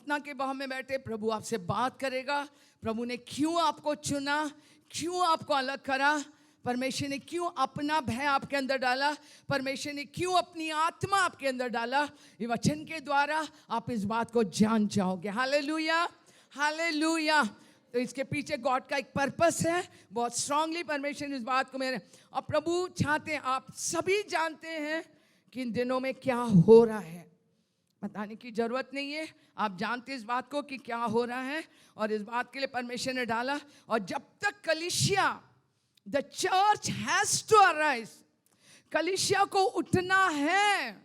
प्रार्थना के भाव में बैठे, प्रभु आपसे बात करेगा। प्रभु ने क्यों आपको चुना, क्यों आपको अलग करा, परमेश्वर ने क्यों अपना भय आपके अंदर डाला, परमेश्वर ने क्यों अपनी आत्मा आपके अंदर डाला, ये वचन के द्वारा आप इस बात को जान जाओगे। Hallelujah, hallelujah. तो इसके पीछे गॉड का एक पर्पस है, बहुत स्ट्रांगली परमेश्वर ने इस बात को मेरे, और प्रभु चाहते हैं, आप सभी जानते हैं कि इन दिनों में क्या हो रहा है, बताने की जरूरत नहीं है, आप जानते हैं इस बात को कि क्या हो रहा है, और इस बात के लिए परमेश्वर ने डाला। और जब तक कलीसिया, the church has to arise, कलीसिया को उठना है,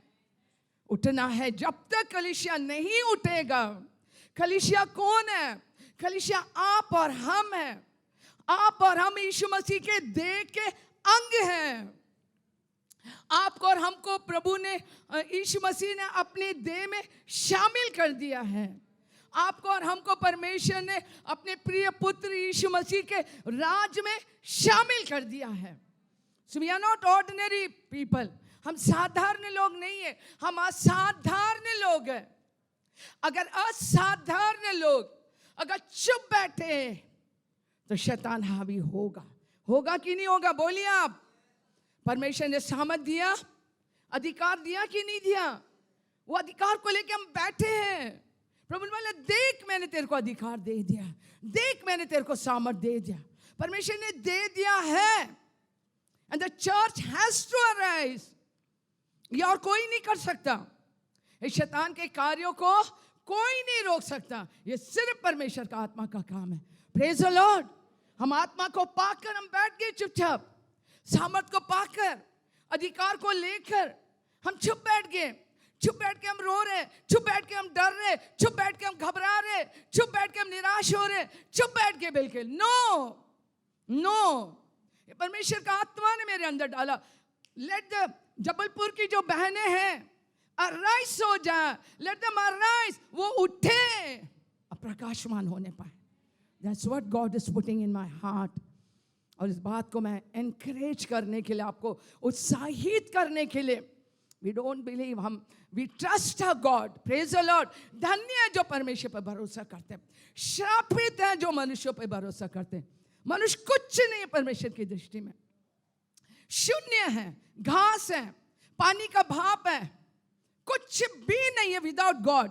उठना है। जब तक कलीसिया नहीं उठेगा, कलीसिया कौन है? कलीसिया आप और हम हैं। आप और हम यीशु मसीह के देह के अंग हैं। आपको और हमको प्रभु ने, यीशु मसीह ने अपने देह में शामिल कर दिया है। आपको और हमको परमेश्वर ने अपने प्रिय पुत्र यीशु मसीह के राज में शामिल कर दिया है। So we are not ordinary people. हम साधारण लोग नहीं है, हम असाधारण लोग हैं। अगर असाधारण लोग अगर चुप बैठे तो शैतान हावी होगा। होगा कि नहीं होगा? बोलिए आप। परमेश्वर ने सामर्थ दिया, अधिकार दिया कि नहीं दिया? वो अधिकार को लेके हम बैठे हैं। प्रभु ने बोला, देख मैंने तेरे को अधिकार दे दिया, देख मैंने तेरे को सामर्थ दे दिया। परमेश्वर ने दे दिया है। And the church has to arise. ये और कोई नहीं कर सकता। इस शैतान के कार्यों को कोई नहीं रोक सकता। ये सिर्फ परमेश्वर का आत्मा का काम है। Praise the Lord. हम आत्मा को पाकर हम बैठ गए चुपचाप, सामर्थ को पाकर, अधिकार को लेकर हम चुप बैठ गए। चुप बैठ के हम रो रहे, चुप बैठ के हम डर रहे, चुप बैठ के हम घबरा रहे, चुप बैठ के हम निराश हो रहे, चुप बैठ के बिल्कुल नो नो। परमेश्वर का आत्मा ने मेरे अंदर डाला। लेट द जबलपुर की जो बहनें हैं अराइज हो जाए, लेट देम अराइज, वो उठे, प्रकाशमान होने पाए। That's what God is putting in my heart. और इस बात को मैं एनकरेज करने के लिए, आपको उत्साहित करने के लिए, वी डोंट बिलीव, हम we trust a God. Praise the Lord. धन्य है जो परमेश्वर पर भरोसा करते हैं, श्रापित है जो मनुष्यों पर भरोसा करते हैं। मनुष्य कुछ नहीं है परमेश्वर की दृष्टि में, शून्य है, घास है, पानी का भाप है, कुछ भी नहीं है विदाउट गॉड।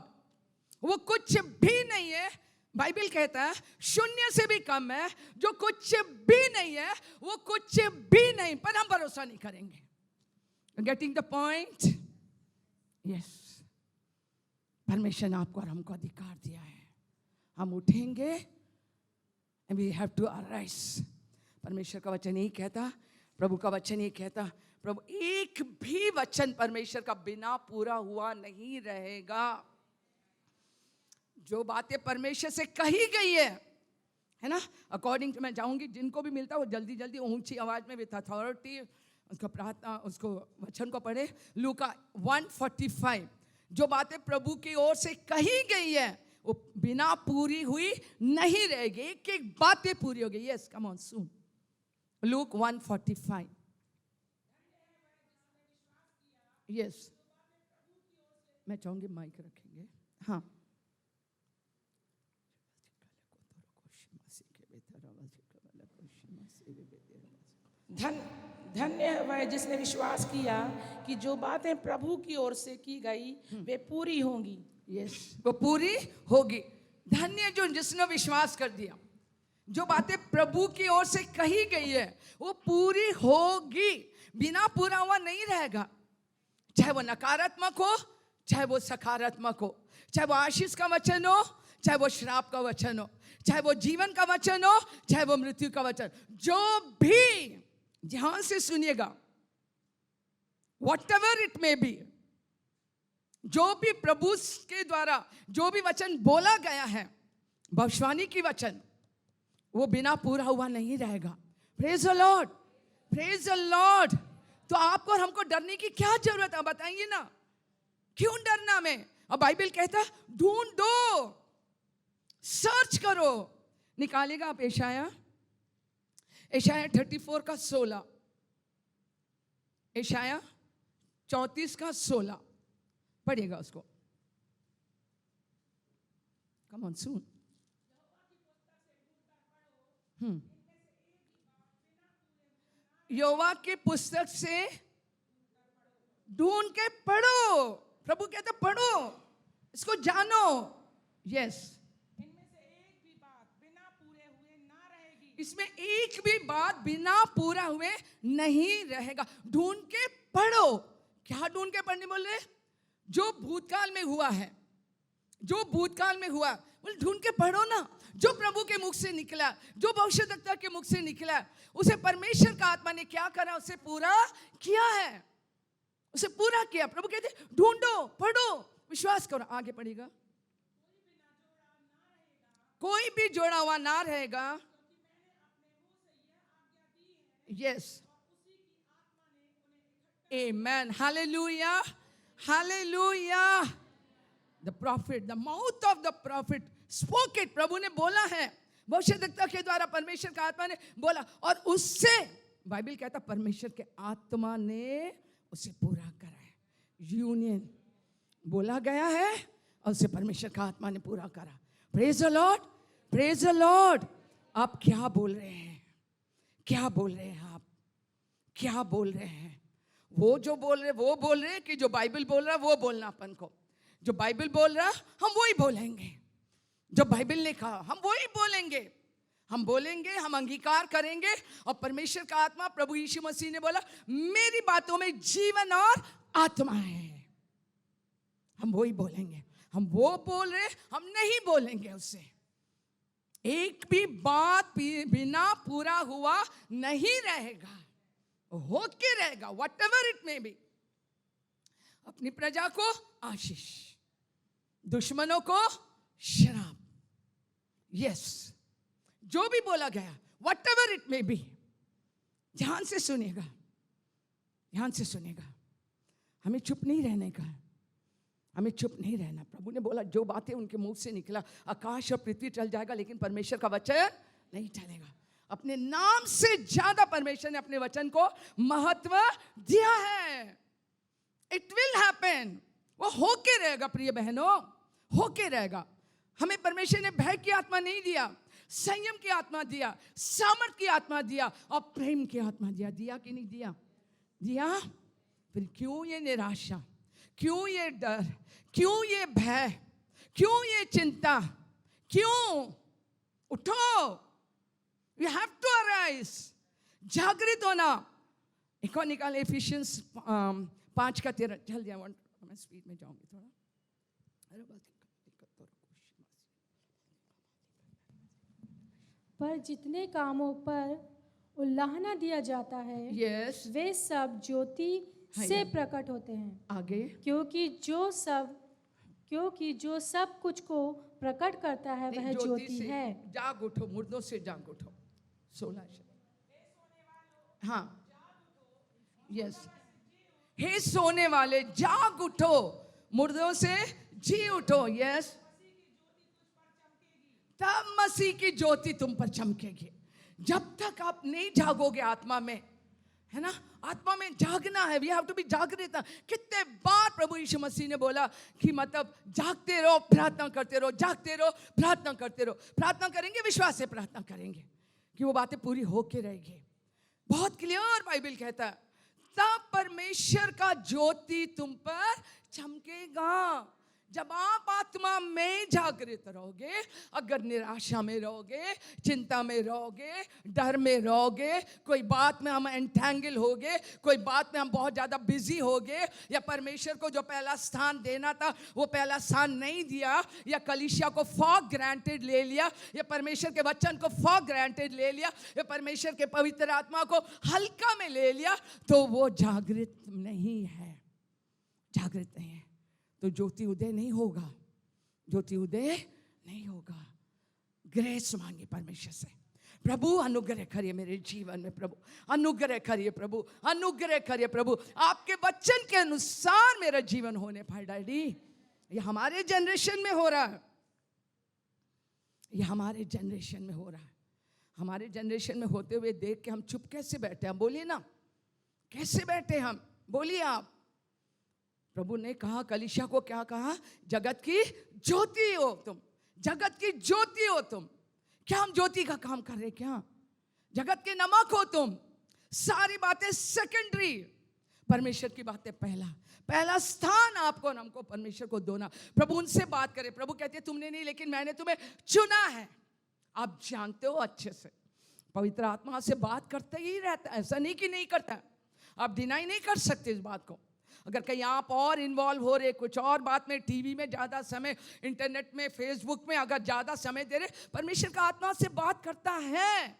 वो कुछ भी नहीं है। बाइबल कहता है शून्य से भी कम है। जो कुछ भी नहीं है वो कुछ भी नहीं, पर हम भरोसा नहीं करेंगे। Getting the point? यस। परमेश्वर ने आपको और हमको अधिकार दिया है। हम उठेंगे and we have to arise। परमेश्वर का वचन यही कहता, प्रभु का वचन ये कहता, प्रभु एक भी वचन परमेश्वर का बिना पूरा हुआ नहीं रहेगा। जो बातें परमेश्वर से कही गई है ना, अकॉर्डिंग टू, मैं चाहूंगी जिनको भी मिलता है वो जल्दी जल्दी ऊंची आवाज में विथ अथॉरिटी उसको प्रार्थना, उसको वचन को पढ़े। लूका 1:45। जो बातें प्रभु की ओर से कही गई है वो बिना पूरी हुई नहीं रहेगी। एक एक बातें पूरी हो गई। Yes, come on soon. Look 1:45। Yes, मैं चाहूंगी माइक रखेंगे। हाँ, धन्य है वह जिसने विश्वास किया कि जो बातें प्रभु की ओर से की गई वे पूरी होंगी। यस, वो पूरी होगी। धन्य जो जिसने विश्वास कर दिया, जो बातें प्रभु की ओर से कही गई है वो पूरी होगी, बिना पूरा हुआ नहीं रहेगा। चाहे वो नकारात्मक हो, चाहे वो सकारात्मक हो, चाहे वो आशीष का वचन हो, चाहे वो श्राप का वचन हो, चाहे वो जीवन का वचन हो, चाहे वो मृत्यु का वचन, जो भी, ध्यान से सुनिएगा, whatever it may be, जो भी प्रभु के द्वारा जो भी वचन बोला गया है, भविष्यवाणी की वचन, वो बिना पूरा हुआ नहीं रहेगा। Praise the Lord, praise the Lord. तो आपको और हमको डरने की क्या जरूरत है? बताएंगे ना, क्यों डरना में? अब बाइबल कहता है ढूंढो, सर्च करो। निकालेगा आप यशाया 34 का 16, यशाया 34 का 16 पढ़िएगा उसको। कम ऑन सून। यहोवा की पुस्तक से ढूंढ के पढ़ो। प्रभु कहते पढ़ो, इसको जानो। यस, इसमें एक भी बात बिना पूरा हुए नहीं रहेगा। ढूंढ के पढ़ो। क्या ढूंढ के पढ़ने बोल रहे? जो भूतकाल में हुआ है, जो भूतकाल में हुआ, बोले ढूंढ के पढ़ो ना। जो प्रभु के मुख से निकला, जो भविष्यद्वक्ता के मुख से निकला, उसे परमेश्वर का आत्मा ने क्या करा? उसे पूरा किया है, उसे पूरा किया। प्रभु कहते ढूंढो, पढ़ो, विश्वास करो, आगे पढ़ेगा। कोई भी जोड़ा हुआ ना रहेगा। Yes, amen, hallelujah, hallelujah. The prophet, the mouth of the prophet spoke it. प्रभु ने बोला है, भविष्यद्वक्ता के द्वारा परमेश्वर का आत्मा ने बोला, और उससे बाइबल कहता परमेश्वर के आत्मा ने उसे पूरा करा है। यूनियन बोला गया है और उसे परमेश्वर का आत्मा ने पूरा करा। Praise the Lord, praise the Lord. आप क्या बोल रहे हैं? क्या बोल रहे हैं? आप क्या बोल रहे हैं? वो जो बोल रहे वो बोल रहे कि जो बाइबल बोल रहा वो बोलना अपन को। जो बाइबल बोल रहा हम वही बोलेंगे, जो बाइबल ने कहा हम वही बोलेंगे। हम बोलेंगे, हम अंगीकार करेंगे। और परमेश्वर का आत्मा, प्रभु यीशु मसीह ने बोला मेरी बातों में जीवन और आत्मा है। हम वही बोलेंगे। हम वो बोल रहे, हम नहीं बोलेंगे उससे। एक भी बात बिना पूरा हुआ नहीं रहेगा, होके रहेगा, what ever it may be. अपनी प्रजा को आशीष, दुश्मनों को शराब। यस, जो भी बोला गया, what ever it may be. ध्यान से सुनेगा, ध्यान से सुनेगा। हमें चुप नहीं रहने का, हमें चुप नहीं रहना। प्रभु ने बोला जो बातें उनके मुंह से निकला, आकाश और पृथ्वी टल जाएगा लेकिन परमेश्वर का वचन नहीं टलेगा। अपने नाम से ज्यादा परमेश्वर ने अपने वचन को महत्व दिया है। इट विल हैपन, वो होके रहेगा प्रिय बहनों, होके रहेगा। हमें परमेश्वर ने भय की आत्मा नहीं दिया, संयम की आत्मा दिया, सामर्थ की आत्मा दिया और प्रेम की आत्मा दिया। दिया कि नहीं दिया? दिया। फिर क्यों ये निराशा, क्यों ये डर, क्यों ये भय, क्यों ये चिंता? क्यों? उठो, यू हैव टू अराइज। जागृत होना। एक और निकाल, एफिशियंस 5:13। चल दिया, मैं स्पीड में जाऊंगी थोड़ा। पर जितने कामों पर उल्लाहना दिया जाता है, यस, वे सब ज्योति से प्रकट होते हैं। आगे, क्योंकि जो सब कुछ को प्रकट करता है वह ज्योति है। जाग उठो, मुर्दों से जाग उठो। 16। हाँ, यस, हे सोने वाले जाग उठो, मुर्दों से जी उठो। यस, तब मसीह की ज्योति तुम पर चमकेगी। जब तक आप नहीं जागोगे आत्मा में, है ना, आत्मा में जागना है। वी हैव टू बी जागृत। कितने बार प्रभु यीशु मसीह ने बोला कि मतलब जागते रहो, प्रार्थना करते रहो, जागते रहो, प्रार्थना करते रहो। प्रार्थना करेंगे, विश्वास से प्रार्थना करेंगे कि वो बातें पूरी होके रहेगी। बहुत क्लियर बाइबल कहता है, तब परमेश्वर का ज्योति तुम पर चमकेगा। जब आप आत्मा में जागृत रहोगे, अगर निराशा में रहोगे, चिंता में रहोगे, डर में रहोगे, कोई बात में हम एंटेंगल होगे, कोई बात में हम बहुत ज़्यादा बिजी होगे, या परमेश्वर को जो पहला स्थान देना था वो पहला स्थान नहीं दिया, या कलीसिया को फॉर ग्रांटेड ले लिया, या परमेश्वर के वचन को फॉर ग्रांटेड ले लिया, या परमेश्वर के पवित्र आत्मा को हल्का में ले लिया, तो वो जागृत नहीं है, जागृत नहीं है। तो ज्योति उदय नहीं होगा, ज्योति उदय नहीं होगा। ग्रेस मांगे परमेश्वर से, प्रभु अनुग्रह करिए मेरे जीवन में, प्रभु अनुग्रह करिए, प्रभु अनुग्रह करिए, प्रभु आपके वचन के अनुसार मेरा जीवन होने पाए। डैडी, ये हमारे जनरेशन में हो रहा है, ये हमारे जनरेशन में हो रहा है। हमारे जनरेशन में होते हुए देख के हम चुप कैसे बैठे? हम बोलिए ना, कैसे बैठे हम? बोलिए आप। प्रभु ने कहा, कलीसिया को क्या कहा? जगत की ज्योति हो तुम, जगत की ज्योति हो तुम। क्या हम ज्योति का काम कर रहे? क्या जगत के नमक हो तुम? सारी बातें सेकेंडरी, परमेश्वर की बातें पहला स्थान आपको और हमको परमेश्वर को दोना। प्रभु उनसे बात करे। प्रभु कहते हैं तुमने नहीं, लेकिन मैंने तुम्हें चुना है। आप जानते हो अच्छे से, पवित्र आत्मा से बात करते ही रहता है, ऐसा नहीं कि नहीं करता। आप डिनाई नहीं कर सकते इस बात को। अगर कहीं आप और इन्वॉल्व हो रहे कुछ और बात में, टीवी में ज़्यादा समय, इंटरनेट में, फेसबुक में अगर ज़्यादा समय दे रहे, परमेश्वर का आत्मा से बात करता है।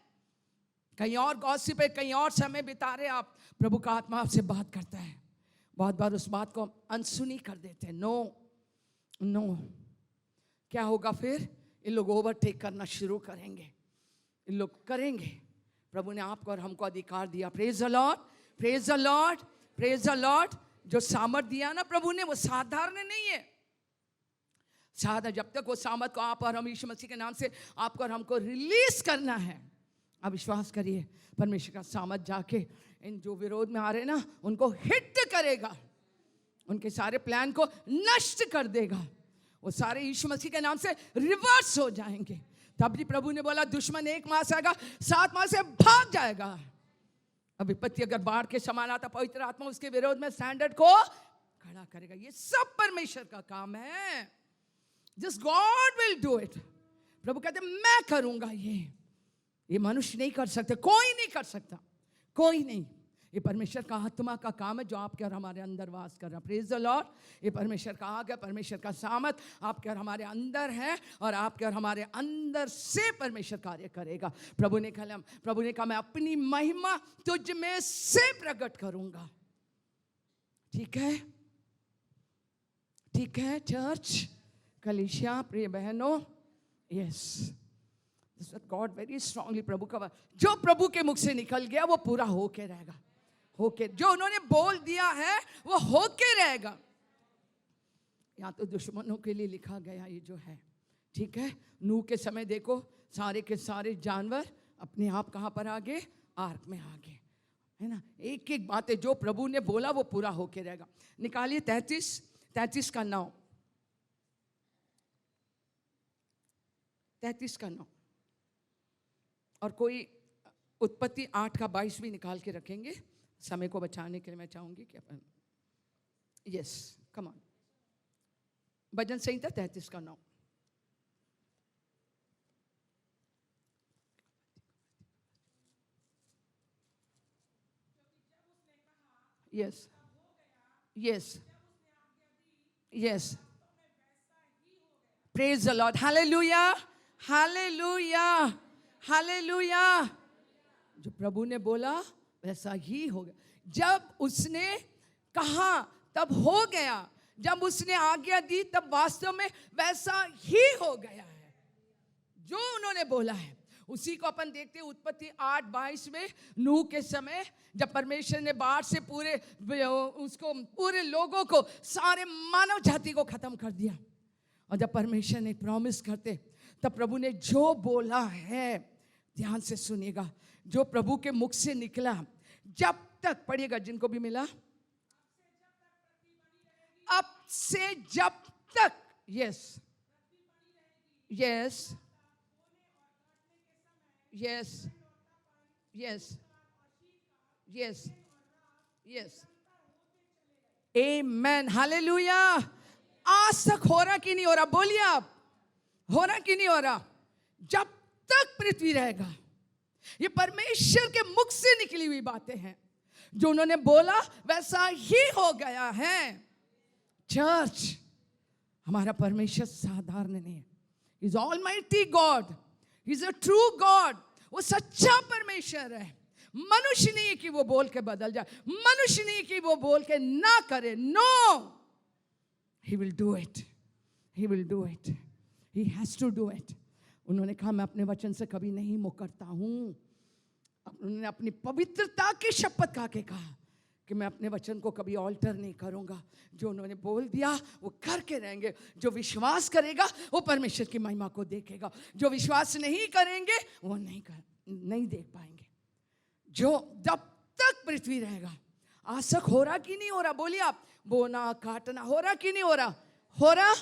कहीं और गॉसिप पे कहीं और समय बिता रहे आप, प्रभु का आत्मा आपसे बात करता है। बहुत बार उस बात को अनसुनी कर देते हैं। नो क्या होगा फिर? इन लोग ओवरटेक करना शुरू करेंगे, इन लोग करेंगे। प्रभु ने आपको और हमको अधिकार दिया। Praise the Lord, praise the Lord, praise the Lord. जो सामर्थ दिया ना प्रभु ने, वो साधारण नहीं है। साधा जब तक वो सामर्थ को आप और हम यीशु मसीह के नाम से आपको और हमको रिलीज करना है, आप विश्वास करिए परमेश्वर का सामर्थ जाके इन जो विरोध में आ रहे ना उनको हिट करेगा, उनके सारे प्लान को नष्ट कर देगा। वो सारे यीशु मसीह के नाम से रिवर्स हो जाएंगे। तब भी प्रभु ने बोला दुश्मन 1 माह से आएगा, 7 माह से भाग जाएगा। अब विपत्ति अगर बाढ़ के समान आता, पवित्र आत्मा उसके विरोध में स्टैंडर्ड को खड़ा करेगा। ये सब परमेश्वर का काम है। Just God will do it. प्रभु कहते मैं करूंगा। ये मनुष्य नहीं कर सकते, कोई नहीं कर सकता, कोई नहीं। ये परमेश्वर का आत्मा का काम है जो आपके और हमारे अंदर वास कर रहा है। Praise the Lord. ये परमेश्वर का आग है, परमेश्वर का सामर्थ आपके और हमारे अंदर है, और आपके और हमारे अंदर से परमेश्वर कार्य करेगा। प्रभु ने कहा मैं अपनी महिमा तुझ में से प्रकट करूंगा। ठीक है, ठीक है चर्च, कलीसिया, प्रिय बहनों। यस, गॉड वेरी स्ट्रांगली, प्रभु का जो प्रभु के मुख से निकल गया वो पूरा होके रहेगा। होके जो उन्होंने बोल दिया है वो होके रहेगा। यहाँ तो दुश्मनों के लिए लिखा गया ये जो है, ठीक है। नूह के समय देखो, सारे के सारे जानवर अपने आप कहाँ पर आ गए? आर्क में आ गए, है ना। एक एक बातें जो प्रभु ने बोला वो पूरा होके रहेगा। निकालिए 33 का 9, 33 का 9, और कोई उत्पत्ति 8 का 22 भी निकाल के रखेंगे। समय को बचाने के लिए मैं चाहूंगी कि अपन यस कम ऑन, भजन संहिता 33 का 9। Yes yes yes, praise the Lord, hallelujah hallelujah hallelujah. जो प्रभु ने बोला वैसा ही हो गया। जब उसने कहा तब हो गया, जब उसने आज्ञा दी तब वास्तव में वैसा ही हो गया है। जो उन्होंने बोला है उसी को अपन देखते हैं उत्पत्ति 8:22 में। नूह के समय जब परमेश्वर ने बाढ़ से पूरे लोगों को, सारे मानव जाति को खत्म कर दिया, और जब परमेश्वर ने प्रॉमिस करते तब प्रभु ने जो बोला है, ध्यान से सुनिएगा, जो प्रभु के मुख से निकला, जब तक, पढ़िएगा जिनको भी मिला, अब से जब तक, yes yes yes yes yes yes, amen, hallelujah. आज तक हो रहा कि नहीं हो रहा? बोलिए आप, हो रहा कि नहीं हो रहा? जब तक पृथ्वी रहेगा, ये परमेश्वर के मुख से निकली हुई बातें हैं। जो उन्होंने बोला वैसा ही हो गया है। चर्च, हमारा परमेश्वर साधारण नहीं है। He is Almighty God, He is a true God। वो सच्चा परमेश्वर है। मनुष्य नहीं कि वो बोल के बदल जाए, मनुष्य नहीं कि वो बोल के ना करे। No, He will do it, He will do it, He has to do it। उन्होंने कहा मैं अपने वचन से कभी नहीं मुकरता हूं। उन्होंने अपनी पवित्रता की शपथ खा के कहा कि मैं अपने वचन को कभी ऑल्टर नहीं करूंगा। जो उन्होंने बोल दिया वो करके रहेंगे। जो विश्वास करेगा वो परमेश्वर की महिमा को देखेगा, जो विश्वास नहीं करेंगे वो नहीं देख पाएंगे। जो जब तक पृथ्वी रहेगा, आसक हो रहा कि नहीं हो रहा? बोलिए आप, बोना काटना हो रहा कि नहीं हो रहा? हो रहा।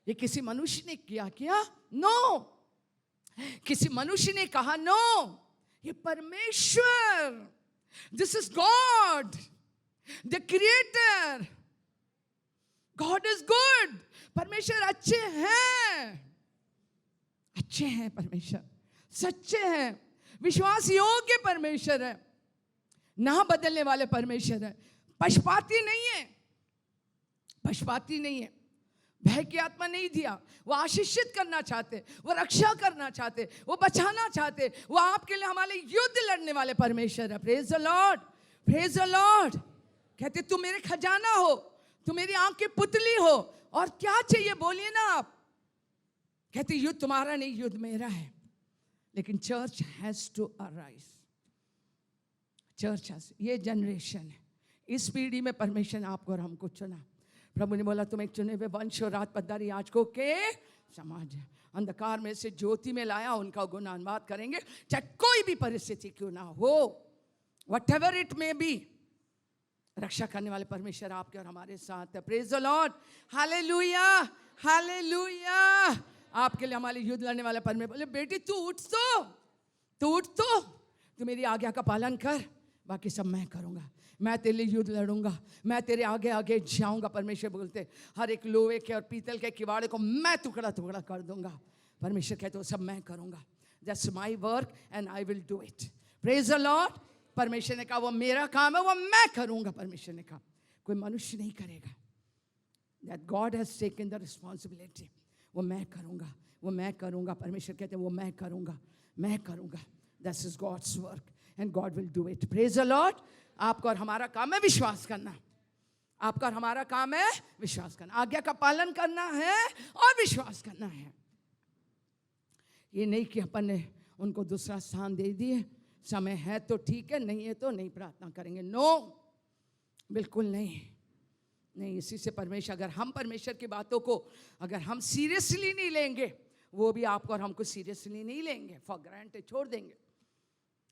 ये किसी मनुष्य ने किया नो, किसी मनुष्य ने कहा नो, ये परमेश्वर, this is God the creator. God is good, परमेश्वर अच्छे हैं परमेश्वर, सच्चे हैं, विश्वास योग्य परमेश्वर है, ना बदलने वाले परमेश्वर है, पक्षपाती नहीं है, भय की आत्मा नहीं दिया। वो आशीषित करना चाहते, वो रक्षा करना चाहते, वो बचाना चाहते, वो आपके लिए हमारे युद्ध लड़ने वाले परमेश्वर है। Praise the Lord, praise the Lord. कहते तू मेरे खजाना हो, तू मेरी आंख की पुतली हो, और क्या चाहिए बोलिए ना आप। कहते युद्ध तुम्हारा नहीं, युद्ध मेरा है। लेकिन church has to arise, church has, ये जनरेशन है, इस पीढ़ी में परमेश्वर ने आपको और हमको चुना। प्रभु ने बोला तुम एक चुने हुए वंश और रात पदारी याजकों के समाज है, अंधकार में से ज्योति में लाया, उनका गुणानुवाद करेंगे, चाहे कोई भी परिस्थिति क्यों ना हो, व्हाटएवर इट मे बी। रक्षा करने वाले परमेश्वर आपके और हमारे साथ है। Praise the Lord, hallelujah, hallelujah. आपके लिए हमारे युद्ध लड़ने वाला परमेश्वर बोले बेटी तू उठ तो, तू मेरी आज्ञा का पालन कर, बाकी सब मैं करूंगा, मैं तेरे लिए युद्ध लड़ूंगा, मैं तेरे आगे आगे जाऊंगा। परमेश्वर बोलते हर एक लोहे के और पीतल के किवाड़े को मैं टुकड़ा टुकड़ा कर दूंगा। परमेश्वर कहते वो सब मैं करूंगा, that's my work and I will do it. Praise the Lord. परमेश्वर ने कहा वो मेरा काम है, वो मैं करूंगा। परमेश्वर ने कहा कोई मनुष्य नहीं करेगा, that God has taken the responsibility, वो मैं करूंगा। परमेश्वर कहते हैं वो मैं करूंगा, that's is God's work and God will do it. Praise the Lord. आपका और हमारा काम है विश्वास करना, आपका और हमारा काम है विश्वास करना, आज्ञा का पालन करना है और विश्वास करना है। ये नहीं कि अपन ने उनको दूसरा स्थान दे दिए, समय है तो ठीक है, नहीं है तो नहीं प्रार्थना करेंगे। नो, बिल्कुल नहीं। इसी से परमेश्वर, अगर हम परमेश्वर की बातों को अगर हम सीरियसली नहीं लेंगे, वो भी आपको और हमको सीरियसली नहीं लेंगे, फॉर ग्रांटेड छोड़ देंगे।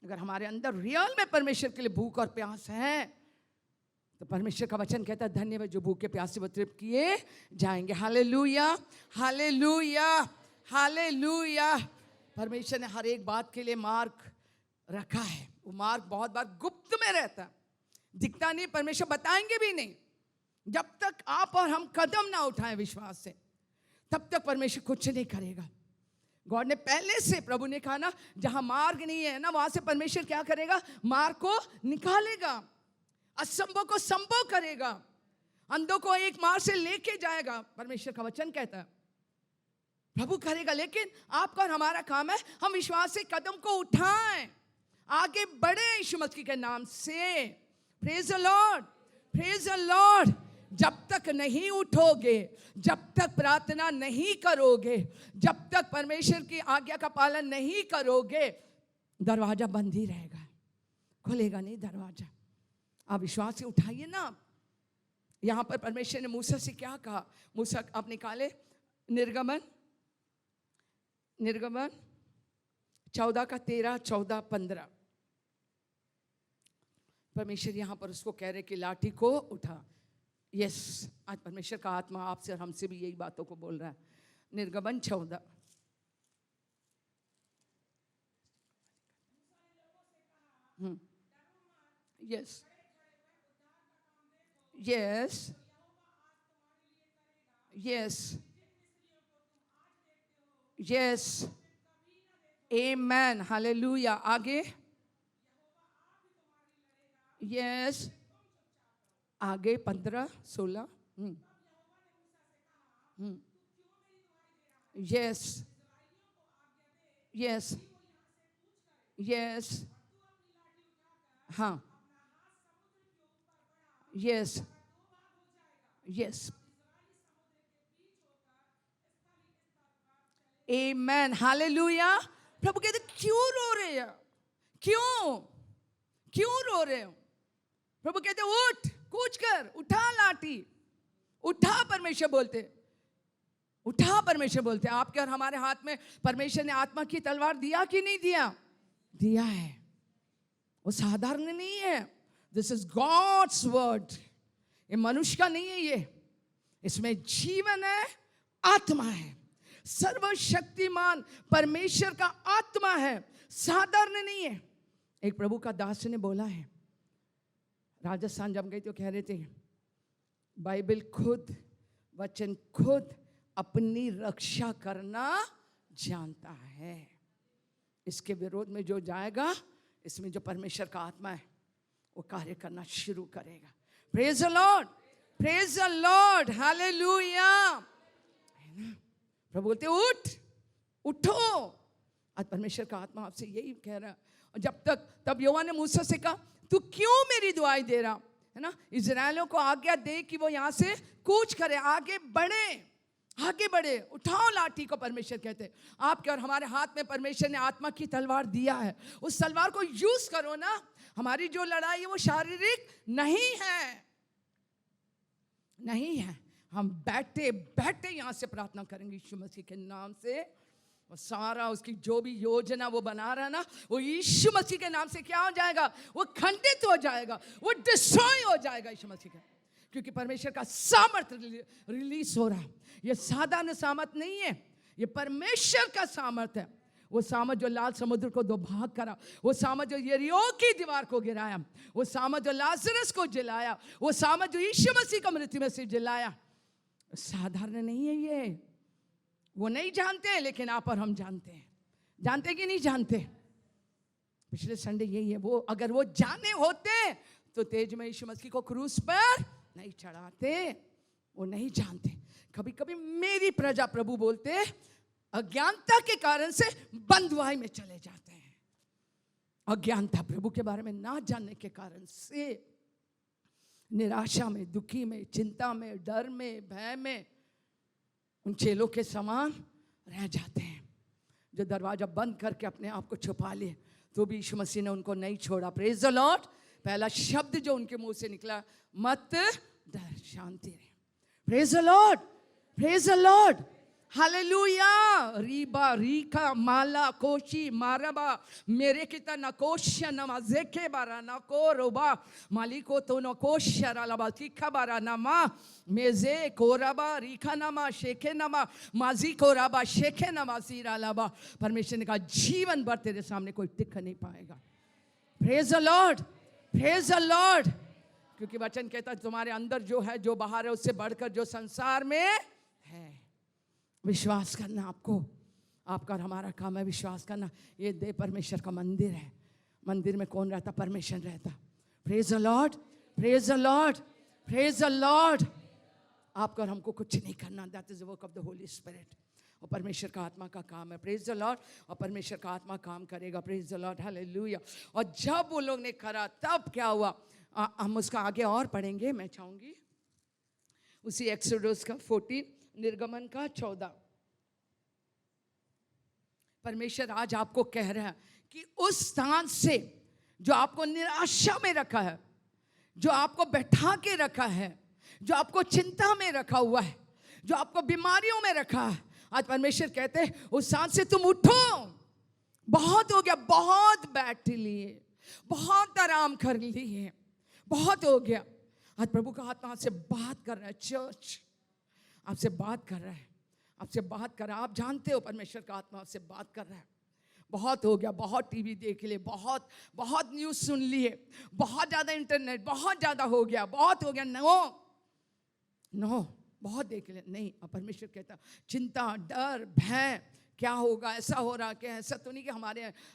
अगर हमारे अंदर रियल में परमेश्वर के लिए भूख और प्यास है, तो परमेश्वर का वचन कहता है धन्य वे जो भूखे प्यासे तृप्त किए जाएंगे। Hallelujah, hallelujah, hallelujah. परमेश्वर ने हर एक बात के लिए मार्ग रखा है, वो मार्ग बहुत बार गुप्त में रहता है, दिखता नहीं, परमेश्वर बताएंगे भी नहीं। जब तक आप और हम कदम ना उठाएं विश्वास से, तब तक परमेश्वर कुछ नहीं करेगा। गॉड ने पहले से, प्रभु ने कहा ना जहां मार्ग नहीं है ना, वहां से परमेश्वर क्या करेगा, मार्ग को निकालेगा, असंभव को संभव करेगा, अंधों को एक मार्ग से लेके जाएगा। परमेश्वर का वचन कहता है प्रभु करेगा। लेकिन आपका और हमारा काम है हम विश्वास से कदम को उठाएं, आगे बढ़े यीशु मसीह के नाम से। Praise the Lord, praise the Lord. जब तक नहीं उठोगे, जब तक प्रार्थना नहीं करोगे, जब तक परमेश्वर की आज्ञा का पालन नहीं करोगे, दरवाजा बंद ही रहेगा, खुलेगा नहीं दरवाजा। आप विश्वास से उठाइए ना। यहां पर परमेश्वर ने मूसा से क्या कहा, मूसा आप निकाले निर्गमन 14 का 13, 14, 15। परमेश्वर यहां पर उसको कह रहे कि लाठी को उठा। यस, आज परमेश्वर का आत्मा आपसे और हमसे भी यही बातों को बोल रहा है। निर्गमन 14, yes yes yes yes, amen, hallelujah. आगे, यस, आगे 15, 16, यस यस यस, हाँ, यस यस, आमेन, हालेलुया। प्रभु कहते क्यों रो रहे हो, क्यों रो रहे हो। प्रभु कहते उठ, कूच कर, उठा लाठी, उठा। परमेश्वर बोलते उठा, परमेश्वर बोलते आपके और हमारे हाथ में परमेश्वर ने आत्मा की तलवार दिया कि नहीं दिया, दिया है। वो साधारण नहीं है, दिस इज गॉड्स वर्ड। ये मनुष्य का नहीं है, ये इसमें जीवन है आत्मा है, सर्वशक्तिमान परमेश्वर का आत्मा है, साधारण नहीं है। एक प्रभु का दास ने बोला है, राजस्थान जब गए तो कह रहे थे, बाइबल खुद, वचन खुद अपनी रक्षा करना जानता है। इसके विरोध में जो जाएगा, इसमें जो परमेश्वर का आत्मा है वो कार्य करना शुरू करेगा। Praise the Lord, praise the Lord, hallelujah. प्रभु बोलते उठ, उठो। आज परमेश्वर का आत्मा आपसे यही कह रहा है। और जब तक, तब यहोवा ने मूसा से कहा, तू क्यों मेरी दुआई दे रहा है ना? इजराइलियों को आज्ञा दे कि वो यहाँ से कूच करे, आगे बढ़े, आगे बढ़े। उठाओ लाठी को, परमेश्वर कहते हैं। आपके और हमारे हाथ में परमेश्वर ने आत्मा की तलवार दिया है, उस तलवार को यूज करो ना। हमारी जो लड़ाई है वो शारीरिक नहीं है, नहीं है। हम बैठे बैठे यहां से प्रार्थना करेंगे यीशु मसीह के नाम से। और सारा उसकी जो भी योजना वो बना रहा है ना, वो यीशु मसीह के नाम से क्या हो जाएगा? वो खंडित हो जाएगा, वो डिस्ट्रॉय हो जाएगा यीशु मसीह का। क्योंकि परमेश्वर का सामर्थ रिलीज हो रहा है। ये साधारण सामर्थ नहीं है, ये परमेश्वर का सामर्थ है। वो सामर्थ जो लाल समुद्र को दो भाग करा, वो सामर्थ जो यरीहो की दीवार को गिराया, वो सामर्थ जो लाजरस को जिलाया, वो सामर्थ जो यीशु मसीह को मृत्यु में से जिलाया, साधारण नहीं है ये। वो नहीं जानते हैं, लेकिन आप और हम जानते हैं। जानते कि नहीं जानते? पिछले संडे यही है। वो अगर वो जाने होते तो तेज में यीशु मसीह को क्रूस पर नहीं चढ़ाते। वो नहीं जानते। कभी कभी मेरी प्रजा, प्रभु बोलते, अज्ञानता के कारण से बंधुआई में चले जाते हैं। अज्ञानता, प्रभु के बारे में ना जानने के कारण से निराशा में, दुखी में, चिंता में, डर में, भय में उन चेलों के समान रह जाते हैं जो दरवाजा बंद करके अपने आप को छुपा लिए, तो भी यीशु मसीह ने उनको नहीं छोड़ा। Praise the Lord. पहला शब्द जो उनके मुंह से निकला, मत डर, शांति रहे। Praise the Lord, praise the Lord, hallelujah. रीबा रीका माला कोशी मारबा मेरे किता नकोश नमाजे के बारा नको रोबा मालिको तो नकोश रालाबा तीखा बारा नमा मेजे कोराबा रीखा नमा शेखे नमा माजी कोराबा शेखे नमा सीरालाबा। परमेश्वर ने कहा, जीवन भर तेरे सामने कोई टिक नहीं पाएगा। Praise the Lord, praise the Lord. क्योंकि वचन कहता है, तुम्हारे अंदर जो है, जो बाहर है, उससे बढ़कर जो संसार में है। विश्वास करना आपको, आपका और हमारा काम है विश्वास करना। ये देह परमेश्वर का मंदिर है। मंदिर में कौन रहता? परमेश्वर रहता। Praise the Lord, praise the Lord, praise the Lord. आपका और हमको कुछ नहीं करना। That is the work of the Holi spirit. और परमेश्वर का आत्मा का काम है। Praise the Lord. और परमेश्वर का आत्मा काम करेगा। Praise the Lord, hallelujah. और जब वो लोग ने करा, तब क्या हुआ? हम उसका आगे और पढ़ेंगे। मैं चाहूंगी उसी एक्सोडस का 14, निर्गमन का 14। परमेश्वर आज आपको कह रहा है कि उस स्थान से जो आपको निराशा में रखा है, जो आपको बैठा के रखा है, जो आपको चिंता में रखा हुआ है, जो आपको बीमारियों में रखा है, आज परमेश्वर कहते हैं उस स्थान से तुम उठो। बहुत हो गया, बहुत बैठ लिए, बहुत आराम कर लिए, बहुत हो गया। आज प्रभु का आत्मा आपसे बात कर रहा है। चर्च आपसे बात कर रहा है, आपसे बात कर रहा है। आप जानते हो परमेश्वर का आत्मा आपसे बात कर रहा है। बहुत हो गया, बहुत टीवी देख लिए, बहुत बहुत न्यूज़ सुन लिए, बहुत ज़्यादा इंटरनेट, बहुत ज़्यादा हो गया, बहुत हो गया। नो नो, बहुत देख लिया नहीं। अब परमेश्वर कहता, चिंता, डर, भय, क्या होगा, ऐसा हो रहा, क्या ऐसा तो नहीं कि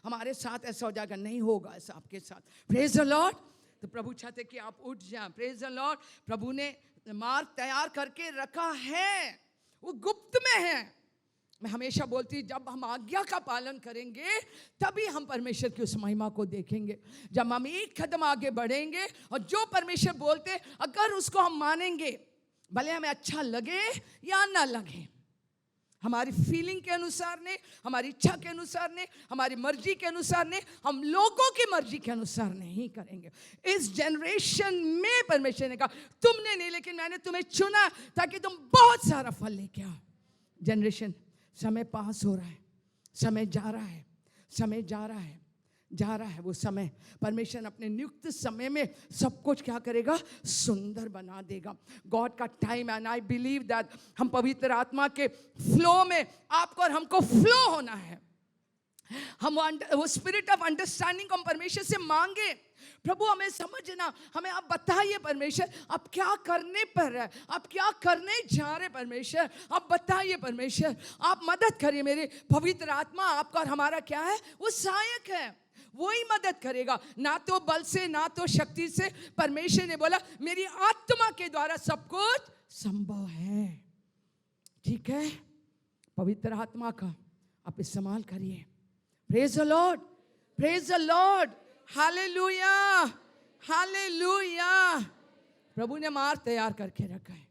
हमारे साथ ऐसा हो जाएगा। नहीं होगा ऐसा आपके साथ। Praise the Lord. तो प्रभु चाहते कि आप उठ जाएं। Praise the lord. प्रभु ने मार्ग तैयार करके रखा है, वो गुप्त में है। मैं हमेशा बोलती, जब हम आज्ञा का पालन करेंगे तभी हम परमेश्वर की उस महिमा को देखेंगे। जब हम एक कदम आगे बढ़ेंगे और जो परमेश्वर बोलते, अगर उसको हम मानेंगे, भले हमें अच्छा लगे या ना लगे, हमारी फीलिंग के अनुसार नहीं, हमारी इच्छा के अनुसार नहीं, हमारी मर्जी के अनुसार नहीं, हम लोगों की मर्जी के अनुसार नहीं करेंगे। इस जनरेशन में परमेश्वर ने कहा, तुमने नहीं, लेकिन मैंने तुम्हें चुना ताकि तुम बहुत सारा फल लेके आओ। जनरेशन, समय पास हो रहा है, समय जा रहा है, समय जा रहा है, जा रहा है वो समय, परमेश्वर अपने नियुक्त समय में सब कुछ क्या करेगा, सुंदर बना देगा। गॉड का time, and I believe that हम पवित्र आत्मा के फ्लो में, आपको और हमको फ्लो होना है। हम वो स्पिरिट ऑफ अंडरस्टैंडिंग को हम परमेश्वर से मांगे, प्रभु हमें समझना, हमें आप बताइए परमेश्वर, आप क्या करने पर है, आप क्या करने जा रहे परमेश्वर, आप बताइए परमेश्वर, आप मदद करिए। मेरे पवित्र आत्मा आपका और हमारा क्या है, वो सहायक है, वो ही मदद करेगा, ना तो बल से ना तो शक्ति से। परमेश्वर ने बोला मेरी आत्मा के द्वारा सब कुछ संभव है। ठीक है, पवित्र आत्मा का आप इस्तेमाल करिए। Praise the Lord, praise the Lord, hallelujah, hallelujah. प्रभु ने मार्ग तैयार करके रखा है।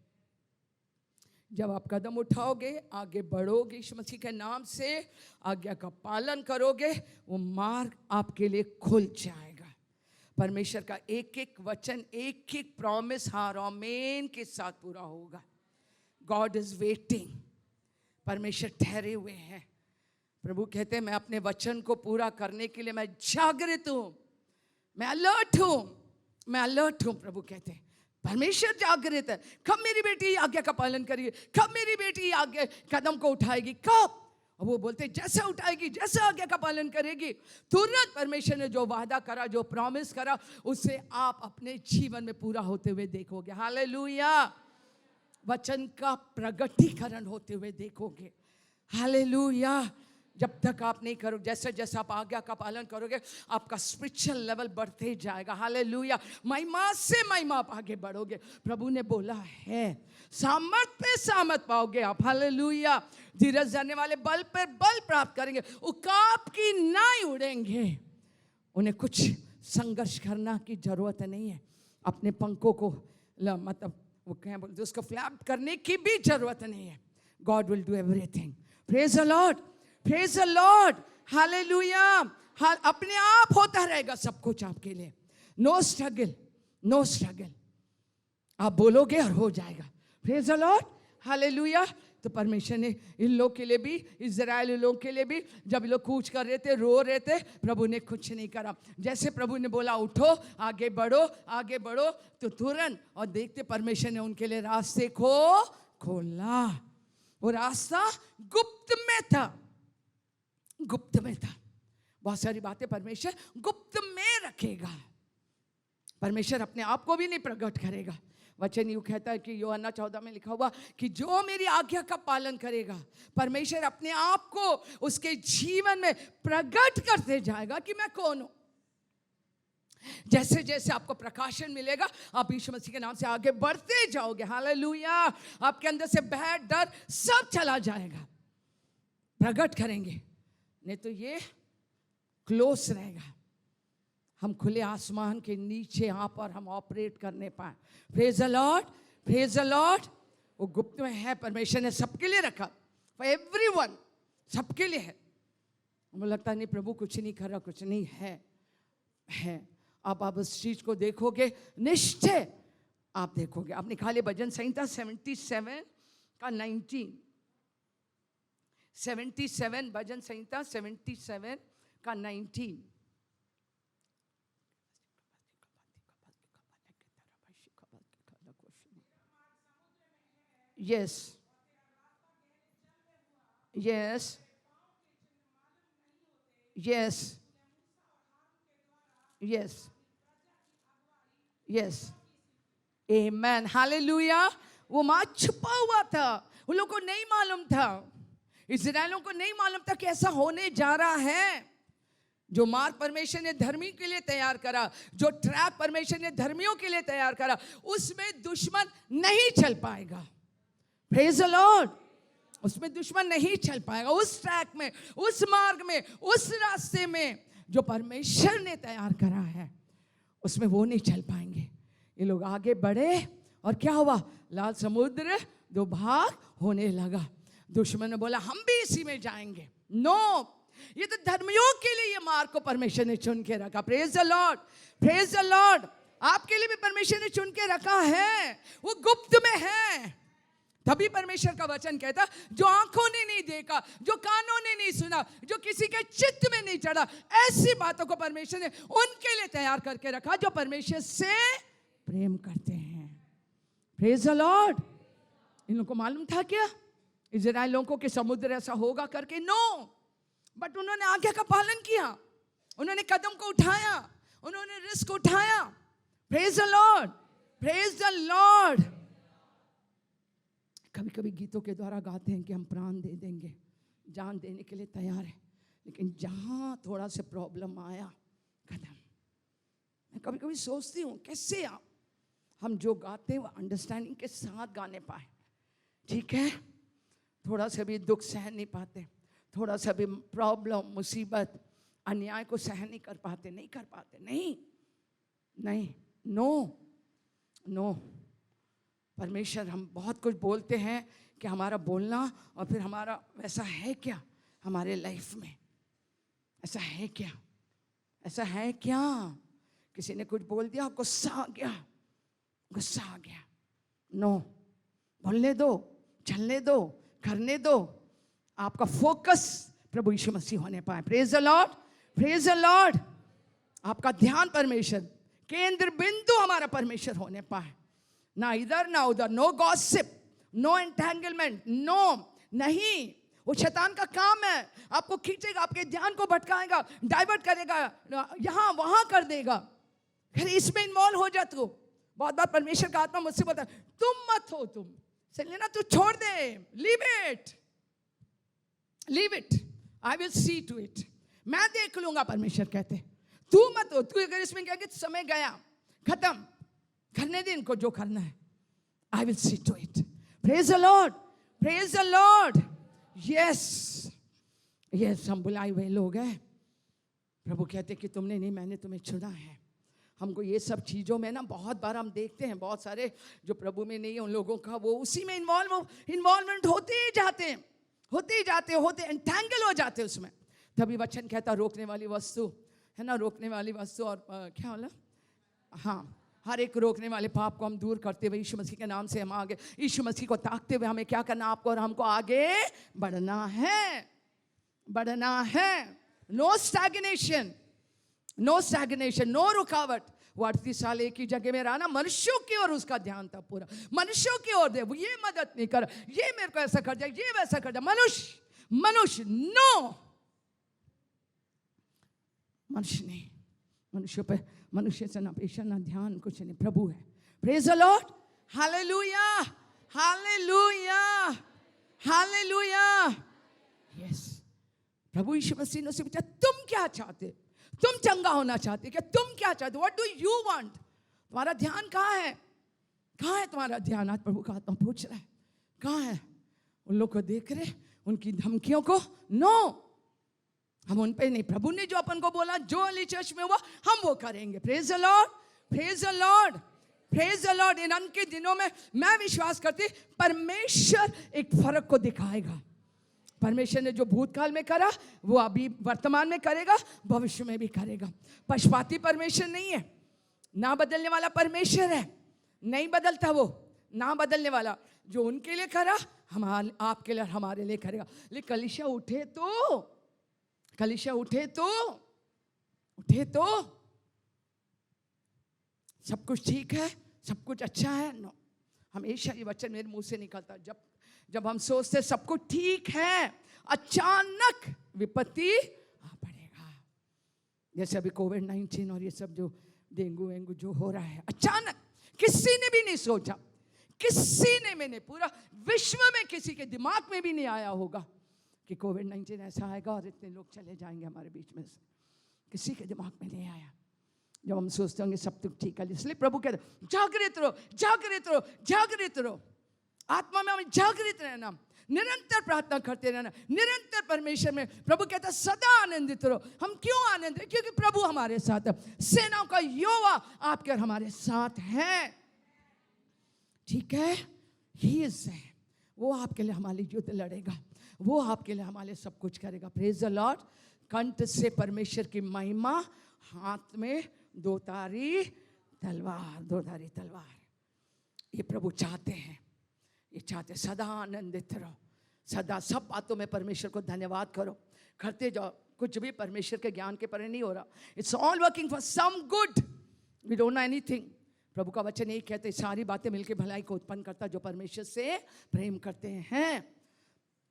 जब आप कदम उठाओगे, आगे बढ़ोगे यीशु मसीह के नाम से, आज्ञा का पालन करोगे, वो मार्ग आपके लिए खुल जाएगा। परमेश्वर का एक एक वचन, एक एक प्रॉमिस हार आमीन के साथ पूरा होगा। गॉड इज वेटिंग, परमेश्वर ठहरे हुए हैं। प्रभु कहते हैं मैं अपने वचन को पूरा करने के लिए मैं जागृत हूं, मैं अलर्ट हूं, मैं अलर्ट हूं। प्रभु कहते हैं परमेश्वर जागृत है। कब मेरी बेटी आज्ञा का पालन करेगी, कब मेरी बेटी आज्ञा कदम को उठाएगी, कब? और वो बोलते हैं जैसे उठाएगी, जैसे आज्ञा का पालन करेगी, तुरंत परमेश्वर ने जो वादा करा, जो प्रॉमिस करा, उसे आप अपने जीवन में पूरा होते हुए देखोगे। हालेलुया, वचन का प्रगटीकरण होते हुए देखोगे। हालेलुया। जब तक आप नहीं करोगे, जैसे जैसे आप आज्ञा का पालन करोगे, आपका स्पिरिचुअल लेवल बढ़ते जाएगा। हालेलुया, महिमा से महिमा आप आगे बढ़ोगे। प्रभु ने बोला है सामर्थ पे सामर्थ पाओगे आप। हालेलुया। धीरज धरने वाले बल पर बल प्राप्त करेंगे, उकाब की नाई उड़ेंगे। उन्हें कुछ संघर्ष करना की जरूरत नहीं है, अपने पंखों को मतलब वो क्या बोलते, उसको फ्लैप करने की भी जरूरत नहीं है। God will do everything. Praise the Lord, praise the Lord, hallelujah. अपने आप होता रहेगा सब कुछ आपके लिए। No struggle, no struggle. आप बोलोगे और हो जाएगा। Praise the Lord, hallelujah. तो परमेश्वर ने इन लोग के लिए भी, इजराइल लोग के लिए भी, जब लोग कूच कर रहे थे, रो रहे थे, प्रभु ने कुछ नहीं करा। जैसे प्रभु ने बोला उठो, आगे बढ़ो, आगे बढ़ो, तो तुरंत, और देखते परमेश्वर ने उनके लिए रास्ते को खोला। वो रास्ता गुप्त में था, गुप्त में था। बहुत सारी बातें परमेश्वर गुप्त में रखेगा। परमेश्वर अपने आप को भी नहीं प्रकट करेगा। वचन यूं कहता है कि यूहन्ना 14 में लिखा हुआ कि जो मेरी आज्ञा का पालन करेगा, परमेश्वर अपने आप को उसके जीवन में प्रकट करते जाएगा कि मैं कौन हूं। जैसे जैसे आपको प्रकाशन मिलेगा, आप यीशु मसीह के नाम से आगे बढ़ते जाओगे। हालेलुया। आपके अंदर से भय, डर सब चला जाएगा। प्रकट करेंगे, नहीं तो ये क्लोज रहेगा। हम खुले आसमान के नीचे यहाँ पर हम ऑपरेट करने पाए। Praise the Lord, praise the Lord. वो गुप्त में है, परमेश्वर ने सबके लिए रखा, फॉर एवरीवन, सबके लिए है। हमें लगता नहीं प्रभु कुछ नहीं कर रहा, कुछ नहीं है। आप उस चीज को देखोगे, निश्चय आप देखोगे। आप निकाले भजन संहिता 77 का 19, 77, भजन संहिता 77 का 19। Yes, yes, yes, yes, yes, amen, hallelujah। वो माँ छुपा हुआ था, उन लोगों को नहीं मालूम था, इस्राएलियों को नहीं मालूम था कि ऐसा होने जा रहा है। जो मार्ग परमेश्वर ने धर्मी के लिए तैयार करा, जो ट्रैक परमेश्वर ने धर्मियों के लिए तैयार करा, उसमें दुश्मन नहीं चल पाएगा। Praise the Lord. उसमें दुश्मन नहीं चल पाएगा। उस ट्रैक में, उस मार्ग में, उस रास्ते में जो परमेश्वर ने तैयार करा है, उसमें वो नहीं चल पाएंगे। ये लोग आगे बढ़े और क्या हुआ, लाल समुद्र दो भाग होने लगा। दुश्मन ने बोला हम भी इसी में जाएंगे। नो, ये तो धर्मियों के लिए ये मार्ग को परमेश्वर ने चुन के रखा। Praise the Lord, praise the Lord. आपके लिए भी परमेश्वर ने चुन के रखा है, वो गुप्त में है। तभी परमेश्वर का वचन कहता, जो आंखों ने नहीं देखा, जो कानों ने नहीं सुना, जो किसी के चित्त में नहीं चढ़ा, ऐसी बातों को परमेश्वर ने उनके लिए तैयार करके रखा जो परमेश्वर से प्रेम करते हैं। Praise the lord. इन लोगों को मालूम था क्या इजराइल लोगों के समुद्र ऐसा होगा करके? नो, बट उन्होंने आज्ञा का पालन किया, उन्होंने कदम को उठाया, उन्होंने रिस्क उठाया। Praise the Lord, praise the Lord. कभी कभी गीतों के द्वारा गाते हैं कि हम प्राण दे देंगे, जान देने के लिए तैयार है, लेकिन जहां थोड़ा सा प्रॉब्लम आया, खत्म। मैं कभी कभी सोचती हूँ कैसे हम जो गाते हैं वो अंडरस्टैंडिंग के साथ गाने पाए। ठीक है, थोड़ा सा भी दुख सहन नहीं पाते, थोड़ा सा भी प्रॉब्लम, मुसीबत, अन्याय को सहन नहीं कर पाते, नहीं कर पाते, नहीं नहीं, नो नो। परमेश्वर, हम बहुत कुछ बोलते हैं कि हमारा बोलना और फिर हमारा वैसा है क्या हमारे लाइफ में? ऐसा है क्या? ऐसा है क्या? किसी ने कुछ बोल दिया, गुस्सा आ गया, गुस्सा आ गया। नो, बोलने दो, चलने दो, करने दो। आपका फोकस प्रभु यीशु मसीह होने पाए। Praise the Lord, praise the Lord. आपका ध्यान परमेश्वर, केंद्र बिंदु हमारा परमेश्वर होने पाए, ना इधर ना उधर। No gossip, no entanglement, no, नहीं। वो शैतान का काम है, आपको खींचेगा, आपके ध्यान को भटकाएगा, डाइवर्ट करेगा, यहां वहां कर देगा। फिर इसमें इन्वॉल्व हो जाते हो। बहुत बार परमेश्वर का आत्मा मुझसे बोलता है, तुम मत हो, तुम से लेना, तू छोड़ दे, leave it, leave it, I will see to it, मैं देख लूंगा। परमेश्वर कहते तू मत हो, तू अगर इसमें क्या कि समय गया, खत्म, करने दे इनको जो करना है, I will see to it. Praise the Lord, praise the Lord. Yes yes, हम बुलाए हुए लोग हैं। प्रभु कहते कि तुमने नहीं, मैंने तुम्हें चुना है। हमको ये सब चीज़ों में ना बहुत बार हम देखते हैं, बहुत सारे जो प्रभु में नहीं है उन लोगों का वो उसी में इन्वॉल्वमेंट होते ही जाते हैं, होते ही जाते हैं, होते एंटेंगल हो जाते हैं उसमें। तभी वचन कहता रोकने वाली वस्तु है ना, रोकने वाली वस्तु और क्या बोला, हाँ, हर एक रोकने वाले पाप को हम दूर करते हुए यीशु मसीह के नाम से हम आगे, यीशु मसीह को ताकते हुए हमें क्या करना, आपको और हमको आगे बढ़ना है, बढ़ना है। No stagnation, no stagnation, no रुकावट। वो 38 साल एक ही जगह में रहा ना, मनुष्यों की ओर उसका ध्यान था पूरा, मनुष्यों की ओर दे, वो ये मदद नहीं कर, ये मेरे को ऐसा कर जाए, ये वैसा कर जाए, मनुष्य नो, मनुष्य नहीं, मनुष्य पे, मनुष्य से ना पेशा ना ध्यान, कुछ नहीं, प्रभु है। Praise the Lord, hallelujah, hallelujah, hallelujah. Yes, प्रभु यीशु मसीह ने उससे पूछा, तुम क्या चाहते? तुम चंगा होना चाहते क्या? तुम क्या चाहते? What do you want? तुम्हारा ध्यान कहाँ है? कहाँ है तुम्हारा ध्यान? आज प्रभु का आत्मा पूछ रहा है, कहाँ है? उन लोग को देख रहे, उनकी धमकियों को? नो, हम उन पे नहीं, प्रभु ने जो अपन को बोला, जो अली चर्च में हुआ, हम वो करेंगे। Praise the Lord, praise the Lord, praise the lord. इन अंत के दिनों में मैं विश्वास करती, परमेश्वर एक फर्क को दिखाएगा। परमेश्वर ने जो भूतकाल में करा वो अभी वर्तमान में करेगा, भविष्य में भी करेगा। पक्षपाती परमेश्वर नहीं है, ना बदलने वाला परमेश्वर है, नहीं बदलता वो, ना बदलने वाला। जो उनके लिए करा हमारे, आपके लिए, हमारे लिए करेगा। लेकिन कलीसिया उठे तो, कलीसिया उठे तो, उठे तो सब कुछ ठीक है, सब कुछ अच्छा है? नो, हमेशा ये वचन मेरे मुंह से निकलता, जब हम सोचते सब कुछ ठीक है, अचानक विपत्ति आ पड़ेगा। जैसे अभी कोविड-19 और ये सब जो डेंगू वेंगू जो हो रहा है, अचानक, किसी ने भी नहीं सोचा, किसी ने मैंने पूरा विश्व में किसी के दिमाग में भी नहीं आया होगा कि कोविड-19 ऐसा आएगा और इतने लोग चले जाएंगे हमारे बीच में से। किसी के दिमाग में नहीं आया। जब हम सोचते होंगे सब कुछ ठीक है, इसलिए प्रभु कहते जागृत रहो, जागृत रहो, जागृत रहो। आत्मा में हमें जागृत रहना, निरंतर प्रार्थना करते रहना, निरंतर परमेश्वर में। प्रभु कहता सदा आनंदित रहो। हम क्यों आनंदित? क्योंकि प्रभु हमारे साथ है, सेनाओं का यहोवा आपके और हमारे साथ है। ठीक है, ही इज है, वो आपके लिए हमारे युद्ध लड़ेगा, वो आपके लिए हमारे सब कुछ करेगा। Praise the Lord. कंठ से परमेश्वर की महिमा, हाथ में दो धारी तलवार, दो धारी तलवार। ये प्रभु चाहते हैं, ये चाहते सदा आनंदित रहो, सदा सब बातों में परमेश्वर को धन्यवाद करो, करते जाओ। कुछ भी परमेश्वर के ज्ञान के परे नहीं हो रहा। It's all working for some good, we don't know anything. प्रभु का वचन यही कहते सारी बातें मिलकर भलाई को उत्पन्न करता जो परमेश्वर से प्रेम करते हैं।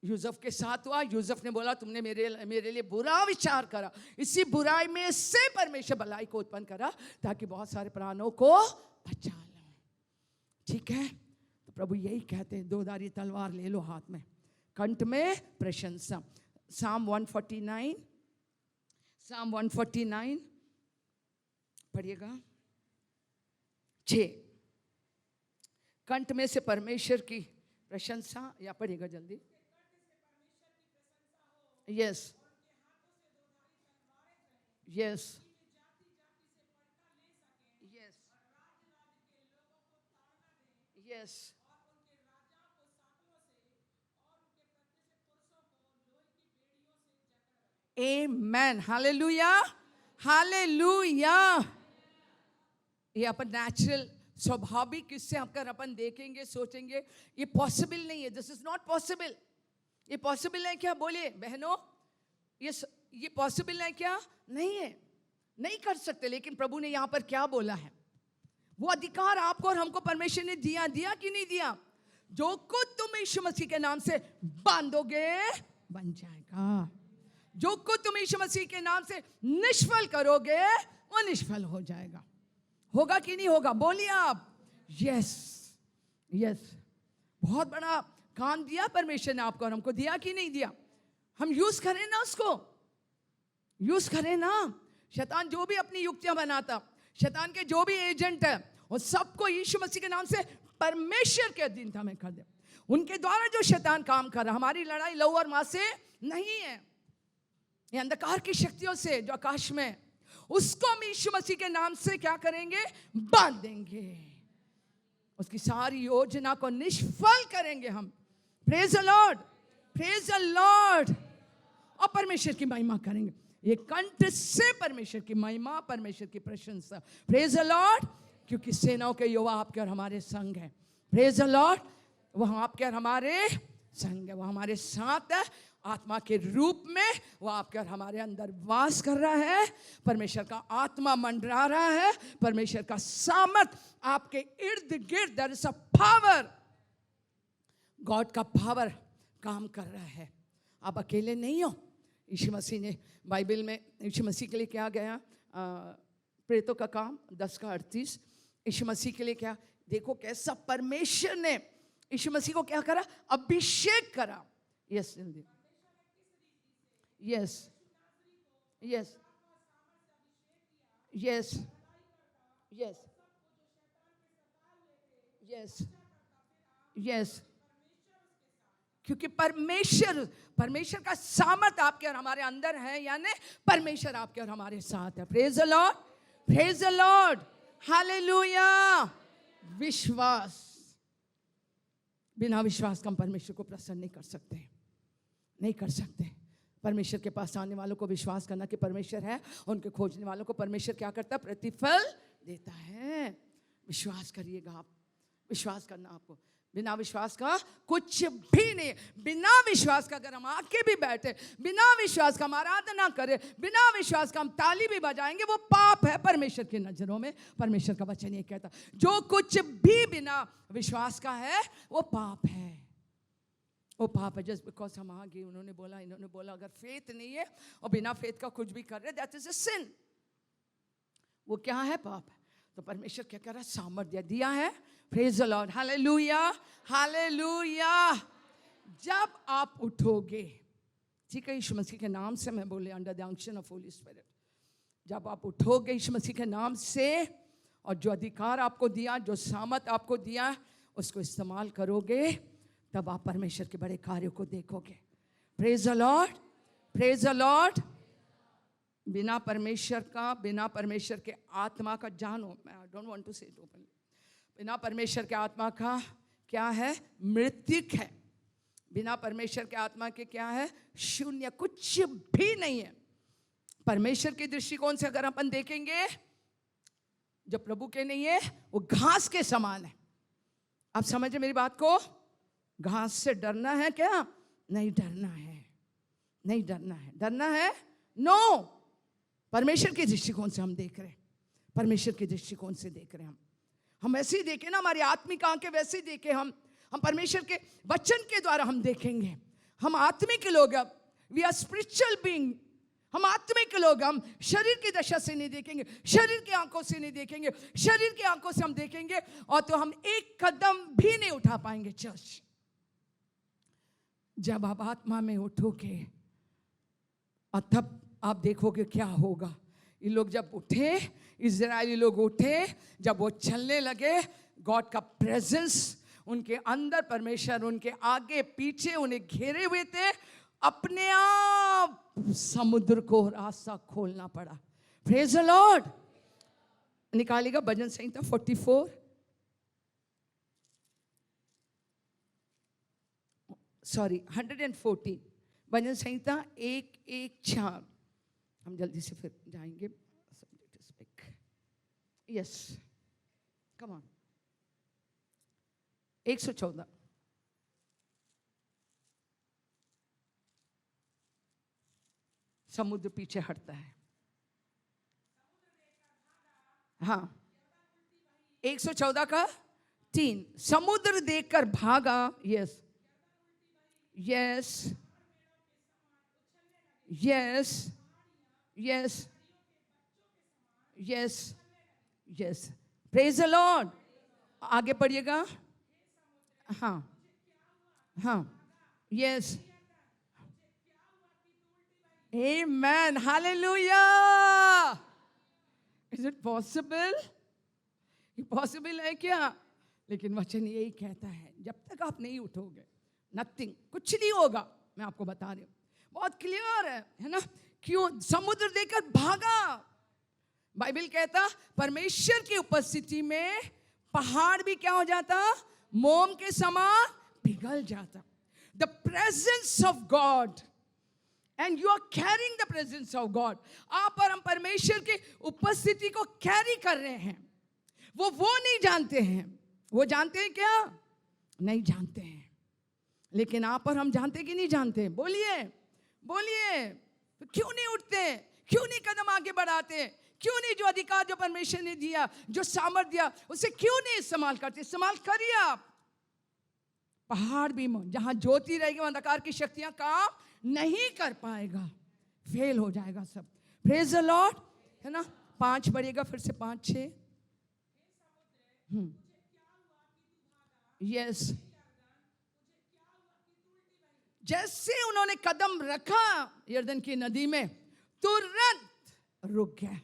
यूसुफ के साथ हुआ, यूसुफ ने बोला तुमने मेरे लिए बुरा विचार करा, इसी बुराई में से परमेश्वर भलाई को उत्पन्न करा ताकि बहुत सारे प्राणों को बचा लो। ठीक है, तो प्रभु यही कहते हैं, दो धारी तलवार ले लो हाथ में, कंठ में प्रशंसा। Psalm 149, Psalm 149 पढ़िएगा 6, कंठ में से परमेश्वर की प्रशंसा, या पढ़िएगा जल्दी। Yes yes yes yes Amen. Hallelujah. Hallelujah. ये अपन नेचुरल स्वाभाविक इससे अगर अपन देखेंगे सोचेंगे ये पॉसिबल नहीं है, दिस इज नॉट पॉसिबल। ये पॉसिबल है क्या? बोलिए बहनों, ये पॉसिबल है क्या? नहीं है, नहीं कर सकते। लेकिन प्रभु ने यहां पर क्या बोला है? वो अधिकार आपको और हमको परमेश्वर ने दिया कि नहीं दिया? जो कुछ तुम यीशु मसीह के नाम से बांधोगे बन जाएगा, जो कुछ तुम यीशु मसीह के नाम से निष्फल करोगे वो निष्फल हो जाएगा। होगा कि नहीं होगा? बोलिए आप। यस यस, बहुत बड़ा काम दिया परमेश्वर ने आपको और हमको, दिया कि नहीं दिया? हम यूज करें ना, उसको यूज करें ना। शैतान जो भी अपनी युक्तियां बनाता, शैतान के जो भी एजेंट है, वो सबको यीशु मसीह के नाम से परमेश्वर के अधीनता में कर दे। उनके द्वारा जो शैतान काम कर रहा, हमारी लड़ाई लहू और मांस से नहीं है, ये अंधकार की शक्तियों से जो आकाश में, उसको हम यीशु मसीह के नाम से क्या करेंगे? बांध देंगे, उसकी सारी योजना को निष्फल करेंगे हम। Praise the Lord, praise the Lord. और परमेश्वर की महिमा करेंगे, ये कंठ से परमेश्वर की महिमा, परमेश्वर की प्रशंसा। प्रेज द लॉर्ड, क्योंकि सेनाओं के यहोवा आपके और हमारे संग है। प्रेज द लॉर्ड, वह आपके और हमारे संग है, वो हमारे साथ है, आत्मा के रूप में वो आपके और हमारे अंदर वास कर रहा है। परमेश्वर का आत्मा मंडरा रहा है, परमेश्वर का सामर्थ आपके इर्द गिर्द, there is a power, God का पावर काम कर रहा है। आप अकेले नहीं हो। यीशु मसीह ने बाइबल में यीशु मसीह के लिए क्या गया? प्रेतों का काम 10:38। यीशु मसीह के लिए क्या? देखो कैसा परमेश्वर ने यीशु मसीह को क्या करा? अभिषेक करा। Yes yes yes yes yes yes yes, क्योंकि परमेश्वर का सामर्थ आपके और हमारे अंदर है, यानी परमेश्वर आपके और हमारे साथ है। Praise the Lord, praise the Lord, hallelujah. विश्वास, बिना विश्वास का हम परमेश्वर को प्रसन्न नहीं कर सकते, नहीं कर सकते। परमेश्वर के पास आने वालों को विश्वास करना कि परमेश्वर है, उनके खोजने वालों को परमेश्वर क्या करता है? प्रतिफल देता है। विश्वास करिएगा आप, विश्वास करना आपको। बिना विश्वास का कुछ भी नहीं। बिना विश्वास का अगर हम आके भी बैठे, बिना विश्वास का हम आराधना करें, बिना विश्वास का हम ताली भी बजाएंगे, वो पाप है परमेश्वर की नजरों में। परमेश्वर का वचन ये कहता, जो कुछ भी बिना विश्वास का है वो पाप है, वो पाप है। जस्ट बिकॉज हम आ गए, इन्होंने बोला, अगर फेथ नहीं है और बिना फेथ का कुछ भी कर रहे, दैट इज अ सिन। वो क्या है? पाप है। तो परमेश्वर क्या कर रहा है? सामर्थ्य दिया है। Praise the Lord, hallelujah, hallelujah. जब आप उठोगे, ठीक है, यीशु मसीह के नाम से मैं बोले, under the unction of Holi spirit, जब आप उठोगे यीशु मसीह के नाम से, और जो अधिकार आपको दिया, जो सामर्थ आपको दिया, उसको इस्तेमाल करोगे, तब आप परमेश्वर के बड़े कार्यों को देखोगे। Praise the Lord, praise the Lord. बिना परमेश्वर का, बिना परमेश्वर के आत्मा का, जानो, आई डोंट वांट टू से इट ओपनली, बिना परमेश्वर के आत्मा का क्या है? मृत्यु है। बिना परमेश्वर के आत्मा के क्या है? शून्य, कुछ भी नहीं है। परमेश्वर के दृष्टिकोण से अगर अपन देखेंगे, जो प्रभु के नहीं है वो घास के समान है। आप समझे मेरी बात को? घास से डरना है क्या? नहीं डरना है, नहीं डरना है। डरना है? नो। परमेश्वर के दृष्टिकोण से हम देख रहे हैं, परमेश्वर के दृष्टिकोण से देख रहे हैं। हम ऐसे ही देखें ना, हमारी आत्मिक आंखें वैसे ही देखें। हम परमेश्वर के वचन के द्वारा हम देखेंगे। हम आत्मिक लोग, अब वी आर स्पिरिचुअल बीइंग। हम आत्मिक लोग, हम शरीर की दशा से नहीं देखेंगे, शरीर की आंखों से नहीं देखेंगे। शरीर की आंखों से हम देखेंगे और तो हम एक कदम भी नहीं उठा पाएंगे। चर्च, जब आप आत्मा में उठोगे और तब आप देखोगे क्या होगा। ये लोग जब उठे, इजरायली लोग उठे, जब वो चलने लगे, गॉड का प्रेजेंस उनके अंदर, परमेश्वर उनके आगे पीछे उन्हें घेरे हुए थे। अपने आप समुद्र को रास्ता खोलना पड़ा। Praise the Lord. निकालेगा भजन संहिता 44, सॉरी 140, भजन संहिता 1:1-4। हम जल्दी से फिर जाएंगे। Yes, come on. 114। समुद्र पीछे हटता है। हाँ, 114 का 3। समुद्र देखकर भागा। Yes yes yes yes yes yes. Praise the Lord. आगे पढ़िएगा। हाँ हाँ, yes, amen, hallelujah. Is it possible? ये पॉसिबल है क्या? लेकिन वचन यही कहता है, जब तक आप नहीं उठोगे, नथिंग, कुछ नहीं होगा। मैं आपको बता रही हूँ, बहुत क्लियर है ना। क्यों? समुद्र देखकर भागा। बाइबल कहता परमेश्वर की उपस्थिति में पहाड़ भी क्या हो जाता? मोम के समान पिघल जाता। The presence of God, and you are carrying the presence of God. आप और हम परमेश्वर की उपस्थिति को कैरी कर रहे हैं। वो नहीं जानते हैं। वो जानते हैं क्या? नहीं जानते हैं। लेकिन आप और हम जानते कि नहीं जानते? बोलिए बोलिए। तो क्यों नहीं उठते? क्यों नहीं कदम आगे बढ़ाते? क्यों नहीं जो अधिकार जो परमेश्वर ने दिया, जो सामर्थ दिया, उसे क्यों नहीं इस्तेमाल करते? इस्तेमाल करिए आप। पहाड़ भी, जहां ज्योति रहेगी वहां अंधकार की शक्तियां काम नहीं कर पाएगा, फेल हो जाएगा सब। प्रेज द लॉर्ड, है ना। 5 पढ़िएगा फिर से, 5-6। यस, जैसे उन्होंने कदम रखा यरदन की नदी में, तुरंत रुक गया।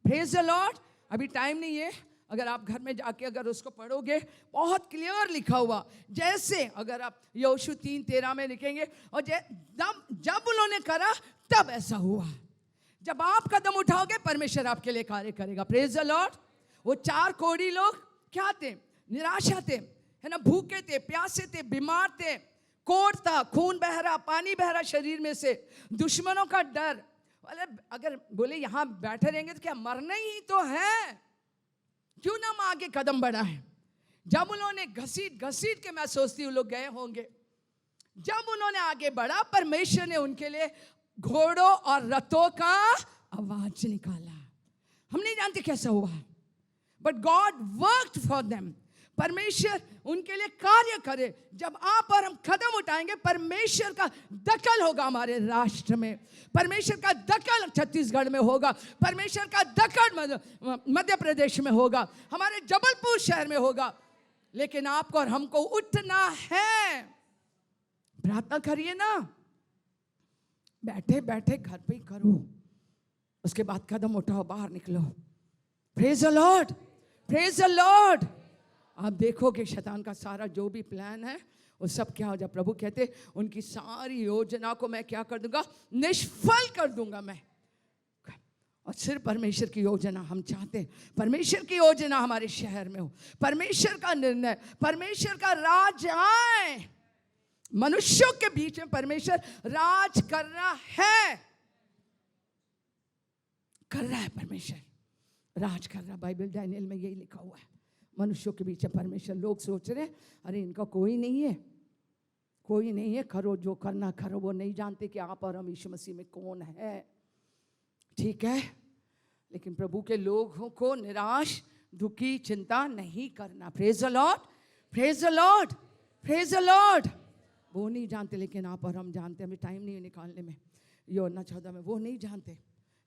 Praise the Lord. अभी टाइम नहीं है, अगर आप घर में जाके अगर उसको पढ़ोगे, बहुत क्लियर लिखा हुआ। जैसे अगर आप यहोशू 3:13 में लिखेंगे, और जब उन्होंने करा तब ऐसा हुआ। जब आप कदम उठाओगे, परमेश्वर आपके लिए कार्य करेगा। Praise the Lord. वो 4 कोढ़ी लोग क्या थे? निराशा थे, है ना, भूखे थे, प्यासे थे, बीमार थे, कोढ़ था, खून बह रहा, पानी बह रहा शरीर में से, दुश्मनों का डर। अगर बोले यहां बैठे रहेंगे तो क्या मरना ही तो है, क्यों ना हम आगे कदम बढ़ाएं। जब उन्होंने घसीट के, मैं सोचती हूँ लोग गए होंगे, जब उन्होंने आगे बढ़ा, परमेश्वर ने उनके लिए घोड़ों और रथों का आवाज निकाला। हम नहीं जानते कैसा हुआ, but God worked for them. परमेश्वर उनके लिए कार्य करे। जब आप और हम कदम उठाएंगे, परमेश्वर का दखल होगा हमारे राष्ट्र में, परमेश्वर का दखल छत्तीसगढ़ में होगा, परमेश्वर का दखल मध्य प्रदेश में होगा, हमारे जबलपुर शहर में होगा। लेकिन आपको और हमको उठना है। प्रार्थना करिए ना, बैठे बैठे घर पे ही करो, उसके बाद कदम उठाओ, बाहर निकलो। Praise the Lord, praise the Lord. आप देखोगे शैतान का सारा जो भी प्लान है वो सब क्या हो जाए। प्रभु कहते उनकी सारी योजना को मैं क्या कर दूंगा? निष्फल कर दूंगा मैं। और सिर्फ परमेश्वर की योजना हम चाहते हैं। परमेश्वर की योजना हमारे शहर में हो, परमेश्वर का निर्णय, परमेश्वर का राज आए। मनुष्यों के बीच में परमेश्वर राज कर रहा है, परमेश्वर राज कर रहा। बाइबल डैनियल में यही लिखा हुआ है। मनुष्यों के बीच में परमेश्वर। लोग सोच रहे हैं अरे इनका कोई नहीं है, कोई नहीं है, करो जो करना करो। वो नहीं जानते कि आप और हम यीशु मसीह में कौन है, ठीक है। लेकिन प्रभु के लोगों को निराश, दुखी, चिंता नहीं करना। Praise the Lord, praise the Lord, praise the Lord. वो नहीं जानते लेकिन आप और हम जानते। हमें टाइम नहीं है निकालने में, यूहन्ना 14 में। वो नहीं जानते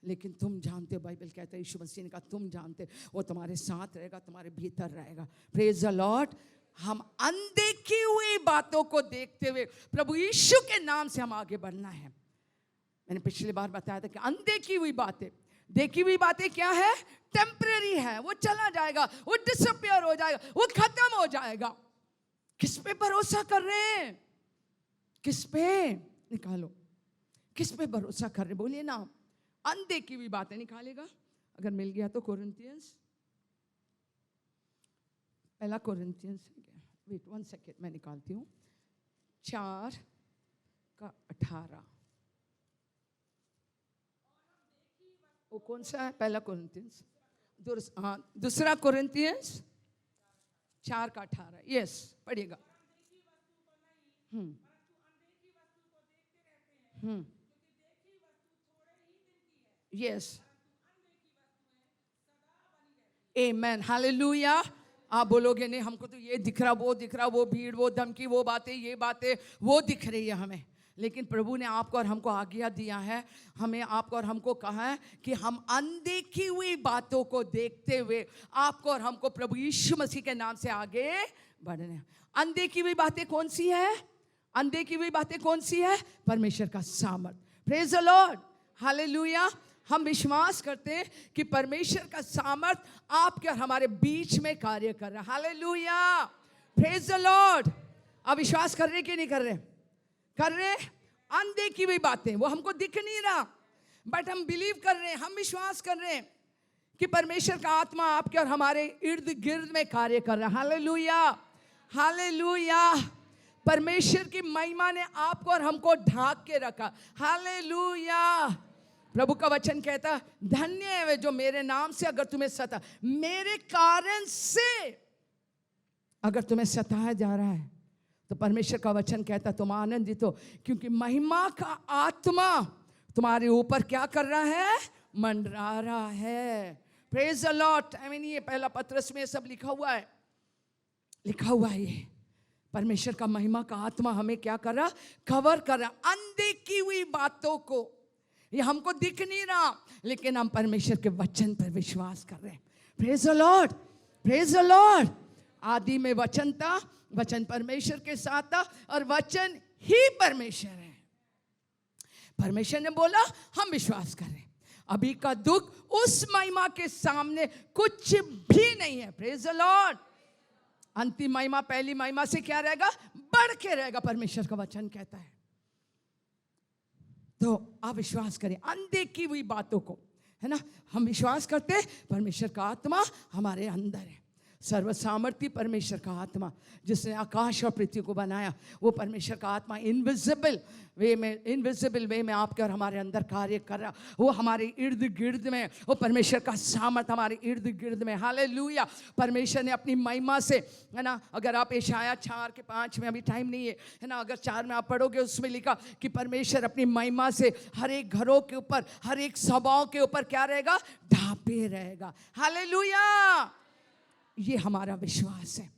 लेकिन तुम जानते हो। बाइबल कहता है, यीशु मसीह ने कहा तुम जानते, वो तुम्हारे साथ रहेगा, तुम्हारे भीतर रहेगा। Praise the Lord. हम अनदेखी हुई बातों को देखते हुए प्रभु यीशु के नाम से हम आगे बढ़ना है। मैंने पिछली बार बताया था कि अनदेखी हुई बातें, देखी हुई बातें क्या है? टेम्परेरी है, वो चला जाएगा, वो डिसअपियर हो जाएगा, वो खत्म हो जाएगा। किस पे भरोसा कर रहे हैं? किस पे? निकालो, किस पे भरोसा कर रहे? बोलिए ना। अनदेखी हुई बातें निकालेगा। अगर मिल गया तो कोरिन्थियंस, पहला कोरिन्थियंस, वेट 1 सेकेंड, मैं निकालती हूँ। 4:18 वो कौन सा है? पहला कोरिन्थियंस, हाँ, दूसरा कोरिन्थियंस 4:18। यस, पढ़िएगा। Yes, amen, hallelujah. आप बोलोगे नहीं, हमको तो ये दिख रहा, वो दिख रहा, वो भीड़, वो धमकी, वो बातें, ये बातें, वो दिख रही है हमें। लेकिन प्रभु ने आपको और हमको आज्ञा दिया है, हमें आपको और हमको कहा है कि हम अनदेखी हुई बातों को देखते हुए आपको और हमको प्रभु यीशु मसीह के नाम से आगे बढ़ने। अनदेखी हुई बातें कौन सी है? अनदेखी हुई बातें कौन सी है? परमेश्वर का सामर्थ। Praise the Lord, hallelujah. हम विश्वास करते हैं कि परमेश्वर का सामर्थ आपके और हमारे बीच में कार्य कर रहा है। Hallelujah, praise the Lord. आप विश्वास कर रहे कि नहीं कर रहे? कर रहे। अनदेखी हुई बातें, वो हमको दिख नहीं रहा, बट हम बिलीव कर रहे हैं, हम विश्वास कर रहे हैं कि परमेश्वर का आत्मा आपके और हमारे इर्द गिर्द में कार्य कर रहा है। Hallelujah, hallelujah. परमेश्वर की महिमा ने आपको और हमको ढांक के रखा। हालेलुया। प्रभु का वचन कहता, धन्य है वे जो मेरे नाम से अगर तुम्हें सता, मेरे कारण से अगर तुम्हें सताया जा रहा है, तो परमेश्वर का वचन कहता तुम आनंदित हो, क्योंकि महिमा का आत्मा तुम्हारे ऊपर क्या कर रहा है? मंडरा रहा है। Praise the Lord. I mean, ये पहला पत्रस में सब लिखा हुआ है, लिखा हुआ है। ये परमेश्वर का महिमा का आत्मा हमें क्या कर रहा? कवर कर रहा। अनदेखी हुई बातों को, ये हमको दिख नहीं रहा, लेकिन हम परमेश्वर के वचन पर विश्वास कर रहे हैं। Praise the Lord, praise the Lord. आदि में वचन था, वचन परमेश्वर के साथ था, और वचन ही परमेश्वर है। परमेश्वर ने बोला, हम विश्वास कर रहे हैं। अभी का दुख उस महिमा के सामने कुछ भी नहीं है। Praise the Lord. अंतिम महिमा पहली महिमा से क्या रहेगा? बढ़ के रहेगा, परमेश्वर का वचन कहता है। तो आप विश्वास करें अनदेखी हुई बातों को, है ना। हम विश्वास करते हैं परमेश्वर का आत्मा हमारे अंदर है। सर्वसामर्थी परमेश्वर का आत्मा जिसने आकाश और पृथ्वी को बनाया, वो परमेश्वर का आत्मा इनविजिबल वे में आपके और हमारे अंदर कार्य कर रहा। वो हमारे इर्द गिर्द में, वो परमेश्वर का सामर्थ हमारे इर्द गिर्द में। हालेलुया। परमेश्वर ने अपनी महिमा से, है ना, अगर आप यशायाह 4:5 में, अभी टाइम नहीं है ना, अगर 4 में आप पढ़ोगे, उसमें लिखा कि परमेश्वर अपनी महिमा से हर एक घरों के ऊपर, हर एक सभाओं के ऊपर क्या रहेगा? ढांपे रहेगा। हालेलुया। ये हमारा विश्वास है।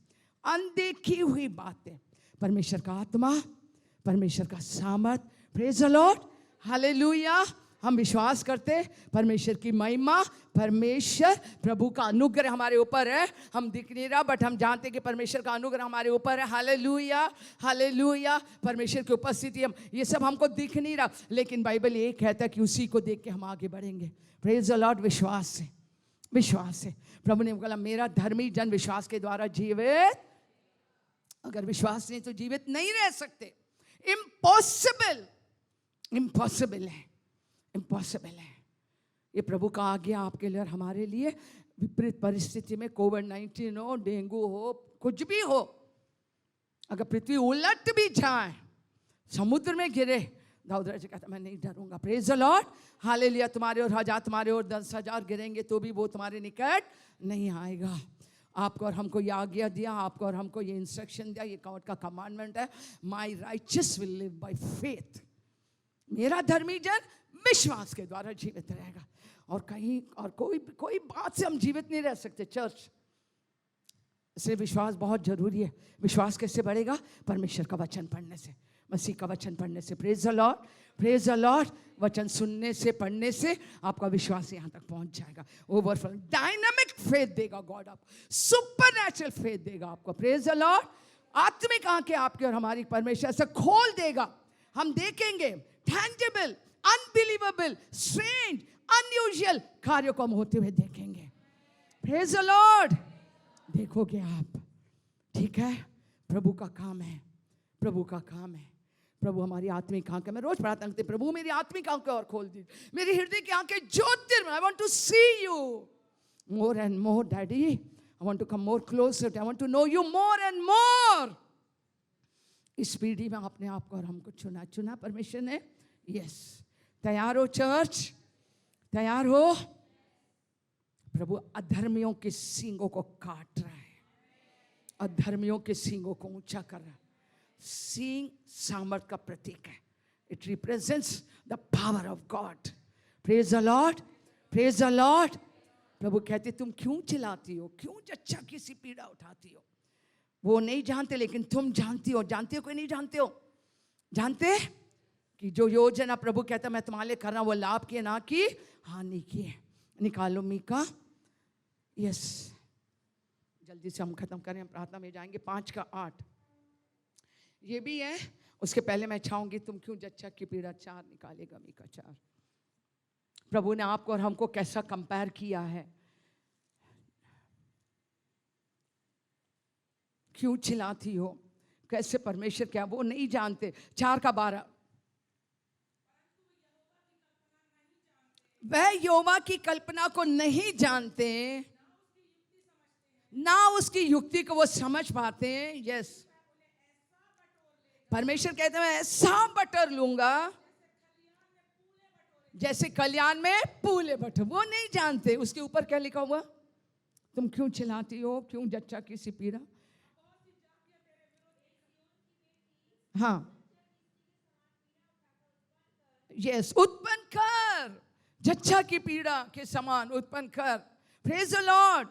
अनदेखी हुई बातें, परमेश्वर का आत्मा, परमेश्वर का सामर्थ। Praise the Lord, hallelujah. हम विश्वास करते, परमेश्वर की महिमा, परमेश्वर प्रभु का अनुग्रह हमारे ऊपर है। हम दिख नहीं रहा, बट हम जानते कि परमेश्वर का अनुग्रह हमारे ऊपर है। Hallelujah, hallelujah. परमेश्वर की उपस्थिति, हम ये सब हमको दिख नहीं रहा, लेकिन बाइबल ये कहता है कि उसी को देख के हम आगे बढ़ेंगे। Praise the Lord. विश्वास से, विश्वास है। प्रभु ने बोला, मेरा धर्मी जन विश्वास के द्वारा जीवित। अगर विश्वास नहीं तो जीवित नहीं रह सकते। इम्पॉसिबल, इम्पॉसिबल है, इम्पॉसिबल है। ये प्रभु का आज्ञा आपके लिए और हमारे लिए। विपरीत परिस्थिति में, कोविड-19 हो, डेंगू हो, कुछ भी हो, अगर पृथ्वी उलट भी जाए, समुद्र में गिरे, दाऊद राजा कहता मैं नहीं डरूंगा। Praise the Lord, hallelujah. तुम्हारे और 1000, तुम्हारे और 10,000 गिरेंगे तो भी वो तुम्हारे निकट नहीं आएगा। आपको और हमको ये आज्ञा दिया, आपको और हमको ये इंस्ट्रक्शन दिया, ये गॉड का कमांडमेंट है, my righteous will live by faith. मेरा धर्मी जन विश्वास के द्वारा जीवित रहेगा। और कहीं और कोई बात से हम जीवित नहीं रह सकते चर्च। इसलिए विश्वास बहुत जरूरी है। विश्वास कैसे बढ़ेगा? परमेश्वर का वचन पढ़ने से, मसीह का वचन पढ़ने से। Praise the Lord, praise the Lord. वचन सुनने से, पढ़ने से आपका विश्वास यहाँ तक पहुंच जाएगा। ओवरफ्लो डायनामिक फेथ देगा गॉड आपको, सुपरनैचुरल फेथ देगा आपको। Praise the Lord. आत्मिक आंखें आपके और हमारी परमेश्वर से खोल देगा। हम देखेंगे टैंजिबल, अनबिलीवेबल, स्ट्रेंज, अनयूजुअल कार्यों को हम होते हुए देखेंगे। Praise the Lord. देखोगे आप, ठीक है? प्रभु का काम है, प्रभु का काम है। प्रभु हमारी आत्मिक आंखें, मैं रोज प्रार्थना करती, प्रभु मेरी आत्मिक आंखें और खोल दी, मेरी हृदय की आंखें ज्योतिर्मय। I want to see you more and more daddy. I want to come more closer, I want to know you more and more. इस पीढ़ी में आपने आपको और हमको चुना परमेश्वर ने। यस, तैयार हो चर्च? तैयार हो? प्रभु अधर्मियों के सींगों को काट रहा है, अधर्मियों के सींगों को ऊंचा कर रहा है। सींग सामर्थ का प्रतीक है। It represents the power of God. Praise the Lord, praise the lord. प्रभु कहते तुम क्यों चिल्लाती हो, क्यों जच्चा किसी पीड़ा उठाती हो? वो नहीं जानते, लेकिन तुम जानती हो। जानते हो कोई नहीं जानते हो? जानते कि जो योजना प्रभु कहता मैं तुम्हारे लिए कर रहा हूं, वो लाभ की है ना कि हानि की है। निकालो मीका। यस, जल्दी से हम खत्म करें, हम प्रार्थना में जाएंगे। 5:8 ये भी है। उसके पहले मैं चाहूंगी तुम क्यों जच्चा की पीड़ा 4 निकालेगा मीका 4। प्रभु ने आपको और हमको कैसा कंपेयर किया है। क्यों चिल्लाती हो? कैसे परमेश्वर क्या वो नहीं जानते? 4:12 वह यहोवा की कल्पना को नहीं जानते, ना उसकी युक्ति को वो समझ पाते हैं। यस, परमेश्वर कहते हैं मैं ऐसा बटर लूंगा जैसे कल्याण में पूले बटर। वो नहीं जानते। उसके ऊपर क्या लिखा हुआ? तुम क्यों चिल्लाती हो, क्यों जच्चा किसी पीड़ा। हाँ, यस, उत्पन्न कर, जच्चा की पीड़ा के समान उत्पन्न कर। Praise the Lord.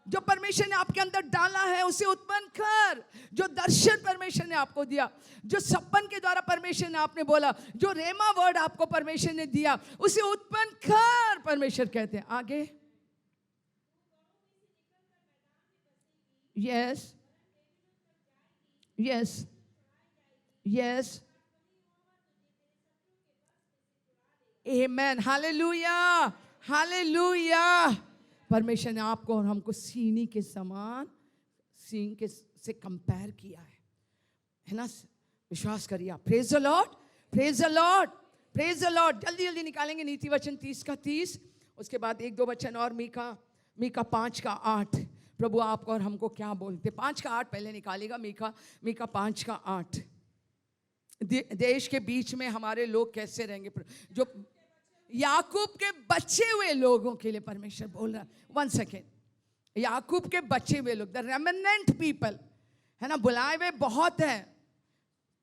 जो परमेश्वर ने आपके अंदर डाला है उसे उत्पन्न कर। जो दर्शन परमेश्वर ने आपको दिया, जो सपन के द्वारा परमेश्वर ने आपने बोला, जो रेमा वर्ड आपको परमेश्वर ने दिया, उसे उत्पन्न कर। परमेश्वर कहते हैं आगे, yes yes yes, amen, hallelujah, hallelujah. परमेश्वर ने आपको और हमको सीनी के समान, सींग के से कंपेयर किया है ना? विश्वास करिए आप। Praise the Lord, praise the Lord, praise the Lord. जल्दी जल्दी निकालेंगे नीति वचन 30:30। उसके बाद 1-2 वचन और मीका 5:8। प्रभु आपको और हमको क्या बोलते? 5:8 पहले निकालेगा। मीका 5:8। देश के बीच में हमारे लोग कैसे रहेंगे? जो याकूब के बचे हुए लोगों के लिए परमेश्वर बोल रहा है। 1 सेकेंड, याकूब के बचे हुए लोग, द रेमिनेंट पीपल, है ना? बुलाए हुए बहुत हैं,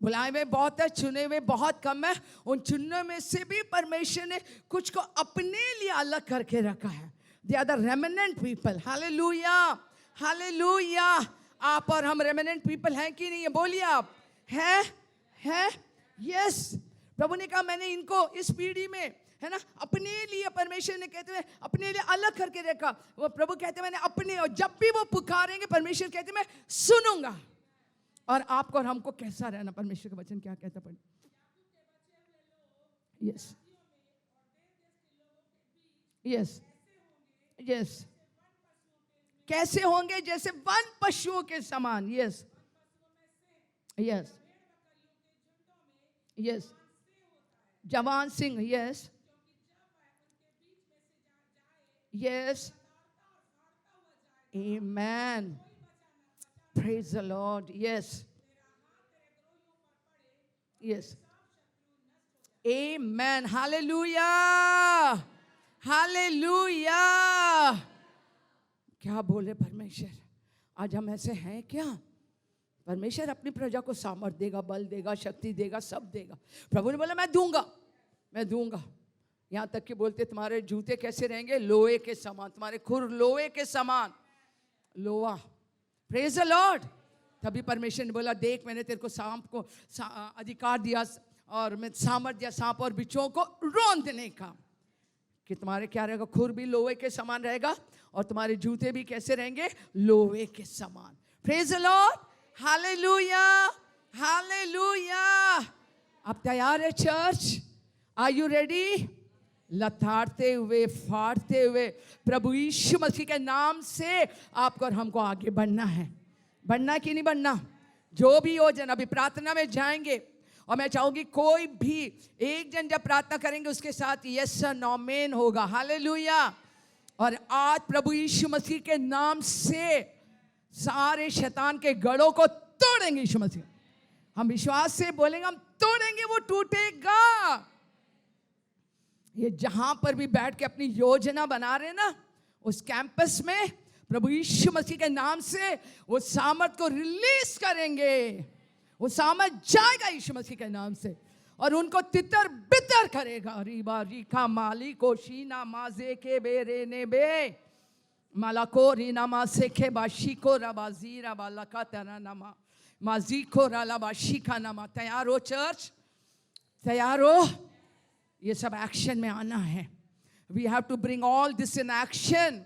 बुलाए हुए बहुत है, चुने हुए बहुत कम है। उन चुनने में से भी परमेश्वर ने कुछ को अपने लिए अलग करके रखा है। They are the remnant people. Hallelujah, hallelujah. आप और हम रेमिनेंट पीपल हैं कि नहीं? है बोलिए आप। है? यस। प्रभु ने कहा मैंने इनको इस पीढ़ी में, है ना, अपने लिए, परमेश्वर ने कहते हैं अपने लिए अलग करके रखा। वो प्रभु कहते हैं मैंने अपने, और जब भी वो पुकारेंगे परमेश्वर कहते हैं मैं सुनूंगा। और आपको और हमको कैसा रहना? परमेश्वर का वचन क्या कहता है? Yes yes yes. कैसे होंगे? जैसे वन पशुओं के समान। यस यस यस, जवान Singh. Yes yes, amen, praise the Lord. Yes yes, amen, hallelujah, hallelujah. क्या बोले परमेश्वर? आज हम ऐसे हैं क्या? परमेश्वर अपनी प्रजा को सामर्थ देगा, बल देगा, शक्ति देगा, सब देगा। प्रभु ने बोला मैं दूंगा, मैं दूंगा। यहाँ तक कि बोलते तुम्हारे जूते कैसे रहेंगे? लोहे के समान, तुम्हारे खुर लोहे के समान, लोहा। Praise the Lord. तभी परमेश्वर ने बोला देख मैंने तेरे को सांप को अधिकार दिया और मैं सामर्थ दिया सांप और बिच्छुओं को रौंदने का, कि तुम्हारे क्या रहेगा? खुर भी लोहे के समान रहेगा और तुम्हारे जूते भी कैसे रहेंगे? लोहे के समान। Praise the Lord, hallelujah, hallelujah. अब तैयार है चर्च? Are you ready? लथाड़ते हुए, फाड़ते हुए प्रभु यीशु मसीह के नाम से आपको और हमको आगे बढ़ना है। बढ़ना कि नहीं बढ़ना? जो भी योजना, अभी प्रार्थना में जाएंगे और मैं चाहूंगी कोई भी एक जन जब प्रार्थना करेंगे उसके साथ यस नो मेन होगा। हालेलुया। और आज प्रभु यीशु मसीह के नाम से सारे शैतान के गढ़ों को तोड़ेंगे यीशु मसीह। हम विश्वास से बोलेंगे हम तोड़ेंगे, वो टूटेगा। ये जहां पर भी बैठ के अपनी योजना बना रहे ना, उस कैंपस में प्रभु यीशु मसीह के नाम से वो सामर्थ को रिलीज करेंगे। वो सामर्थ जाएगा यीशु मसीह के नाम से और उनको तितर बितर करेगा। रीबा रीखा माली को शीना माजे के बेरे ने बे मालाको रीना मासे के बाशी को रबाजी रबा लका तेरा नमा माजी को राला बाशी का नमा। तैयार हो चर्च? तैयार हो? ये सब एक्शन में आना है। We have to bring all this in action.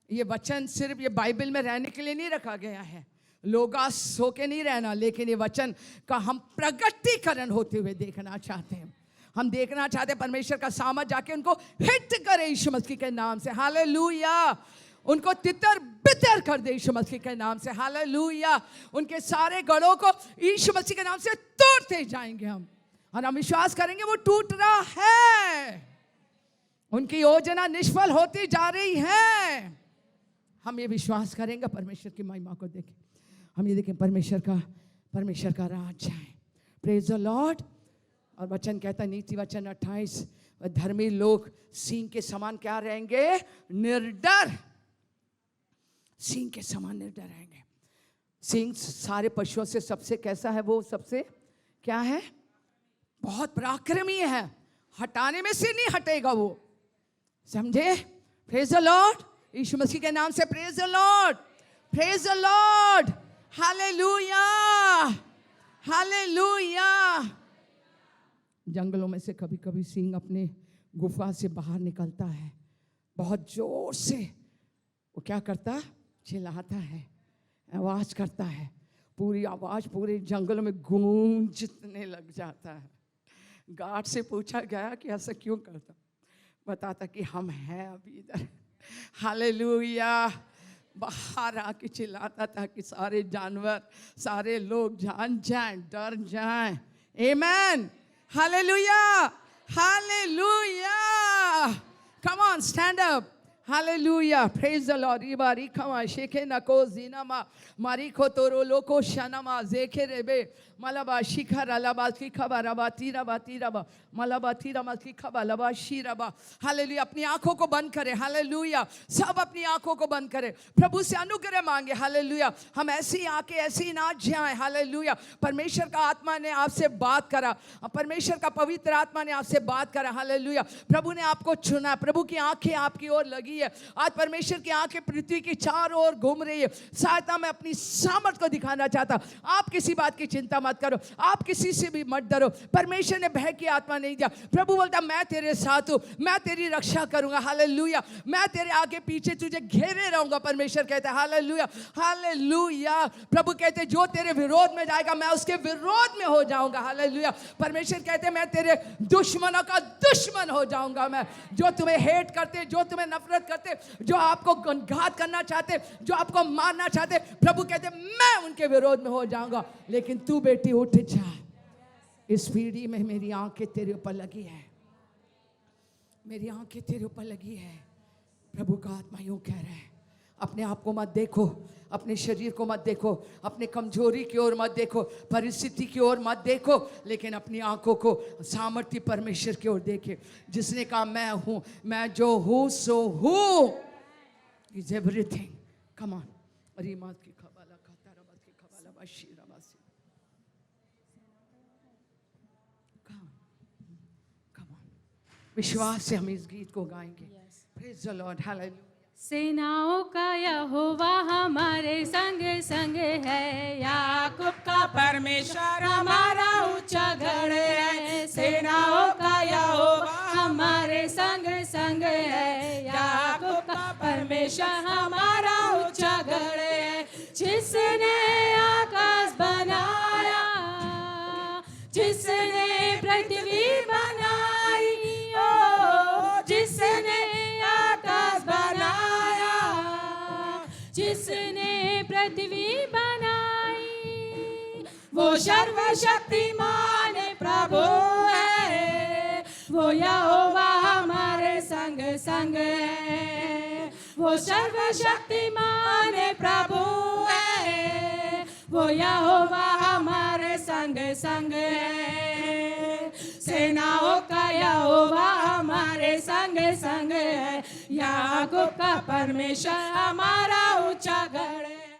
ये वचन सिर्फ ये बाइबल में रहने के लिए नहीं रखा गया है, लोगास होके नहीं रहना, लेकिन ये वचन का हम प्रगटीकरण होते हुए देखना चाहते हैं। हम देखना चाहते हैं परमेश्वर का सामर्थ जाके उनको हिट करे यीशु मसीह के नाम से। हालेलुया। उनको तितर बितर कर दे यीशु मसीह के नाम से। हालेलुया। उनके सारे गढ़ों को यीशु मसीह के नाम से तोड़ते जाएंगे हम, और हम विश्वास करेंगे वो टूट रहा है। उनकी योजना निष्फल होती जा रही है। हम ये विश्वास करेंगे, परमेश्वर की महिमा को देखें। हम ये देखें परमेश्वर का राज है। Praise the Lord. और वचन कहता है नीति वचन 28, धर्मी लोग सिंह के समान क्या रहेंगे? निर्डर। सिंह के समान निर्डर रहेंगे। सिंह सारे पशुओं से सबसे कैसा है? वो सबसे क्या है? बहुत पराक्रमी है, हटाने में से नहीं हटेगा वो। समझे? Praise the lord. Yeshu Masih के नाम से praise the Lord, praise the Lord. Hallelujah, hallelujah. जंगलों में से कभी कभी सिंह अपने गुफा से बाहर निकलता है, बहुत जोर से वो क्या करता? चिल्लाता है, आवाज करता है। पूरी आवाज पूरे जंगलों में गूंजने लग जाता है। गार्ड से पूछा गया कि ऐसा क्यों करता? बताता कि हम हैं अभी इधर। हालेलुया। बाहर आके चिल्लाता था कि सारे जानवर, सारे लोग जान जाएं, डर जाएं। Amen. Hallelujah, hallelujah. Come on, stand up. Hallelujah. Praise the Lord. Ibari kama sheke nako zinama mariko toro loko shanama zeke rebe malaba shikara laba kikaba raba tira ba tira ba malaba tira ma kikaba laba shiraba. Hallelujah. अपनी आंखों को बंद करें। Hallelujah. सब अपनी आंखों को बंद करें, प्रभु से अनुग्रह मांगे। Hallelujah. हम ऐसे ही आके ऐसे ही ना जाएं। Hallelujah. परमेश्वर का आत्मा ने आपसे बात करा, परमेश्वर का पवित्र आत्मा ने आपसे बात करा। Hallelujah. प्रभु ने आपको चुना, प्रभु की आंखें आपकी ओर लगी है। आज परमेश्वर की आंखें पृथ्वी की चारों ओर घूम रही है। सहायता में अपनी सामर्थ को दिखाना चाहता। आप किसी बात की चिंता मत करो, आप किसी से भी मत डरो। परमेश्वर ने भय की आत्मा नहीं दिया। प्रभु बोलता मैं तेरे साथ हूं, मैं तेरी रक्षा करूंगा। हालेलुया। मैं तेरे आगे पीछे तुझे घेरे रहूंगा। परमेश्वर कहता है हालेलुया, हालेलुया। प्रभु कहते जो तेरे विरोध में जाएगा मैं उसके विरोध में हो जाऊंगा। हालेलुया। परमेश्वर कहते मैं तेरे दुश्मनों का दुश्मन हो जाऊंगा। मैं जो तुम्हें हेट करते, जो तुम्हें नफरत करते, जो आपको घात करना चाहते, जो आपको मारना चाहते, प्रभु कहते मैं उनके विरोध में हो जाऊंगा। लेकिन तू बेटी उठ जा, इस पीढ़ी में मेरी आंखें तेरे ऊपर लगी है, मेरी आंखें तेरे ऊपर लगी है। प्रभु का आत्मा यूं कह रहा है अपने आप को मत देखो, अपने शरीर को मत देखो, अपने कमजोरी की ओर मत देखो, परिस्थिति की ओर मत देखो, लेकिन अपनी आंखों को सामर्थ्य परमेश्वर की ओर देखे, जिसने कहा मैं हूं, मैं जो हूं सो हूं। Is everything. Come on. और ये बात की खबर मशीराबासी। विश्वास से हम इस गीत को गाएंगे। Praise the Lord, hallelujah. सेनाओं का यहोवा हमारे संग संग है, याकूब का परमेश्वर हमारा ऊंचा गढ़ है। सेनाओं का यहोवा हमारे संग संग है, याकूब का परमेश्वर हमारा ऊंचा गढ़ है। जिसने आकाश बनाया, जिसने पृथ्वी बनाई, ओ जिसने आकाश बनाया, जिसने पृथ्वी बनाई, वो सर्वशक्तिमान प्रभु है। वो यहोवा हमारे संग संग है, वो सर्वशक्तिमान प्रभु है। वो यहोवा हमारे संग संग है। सेनाओं का यहोवा हमारे संग संग है, याकूब का परमेश्वर हमारा ऊंचा गढ़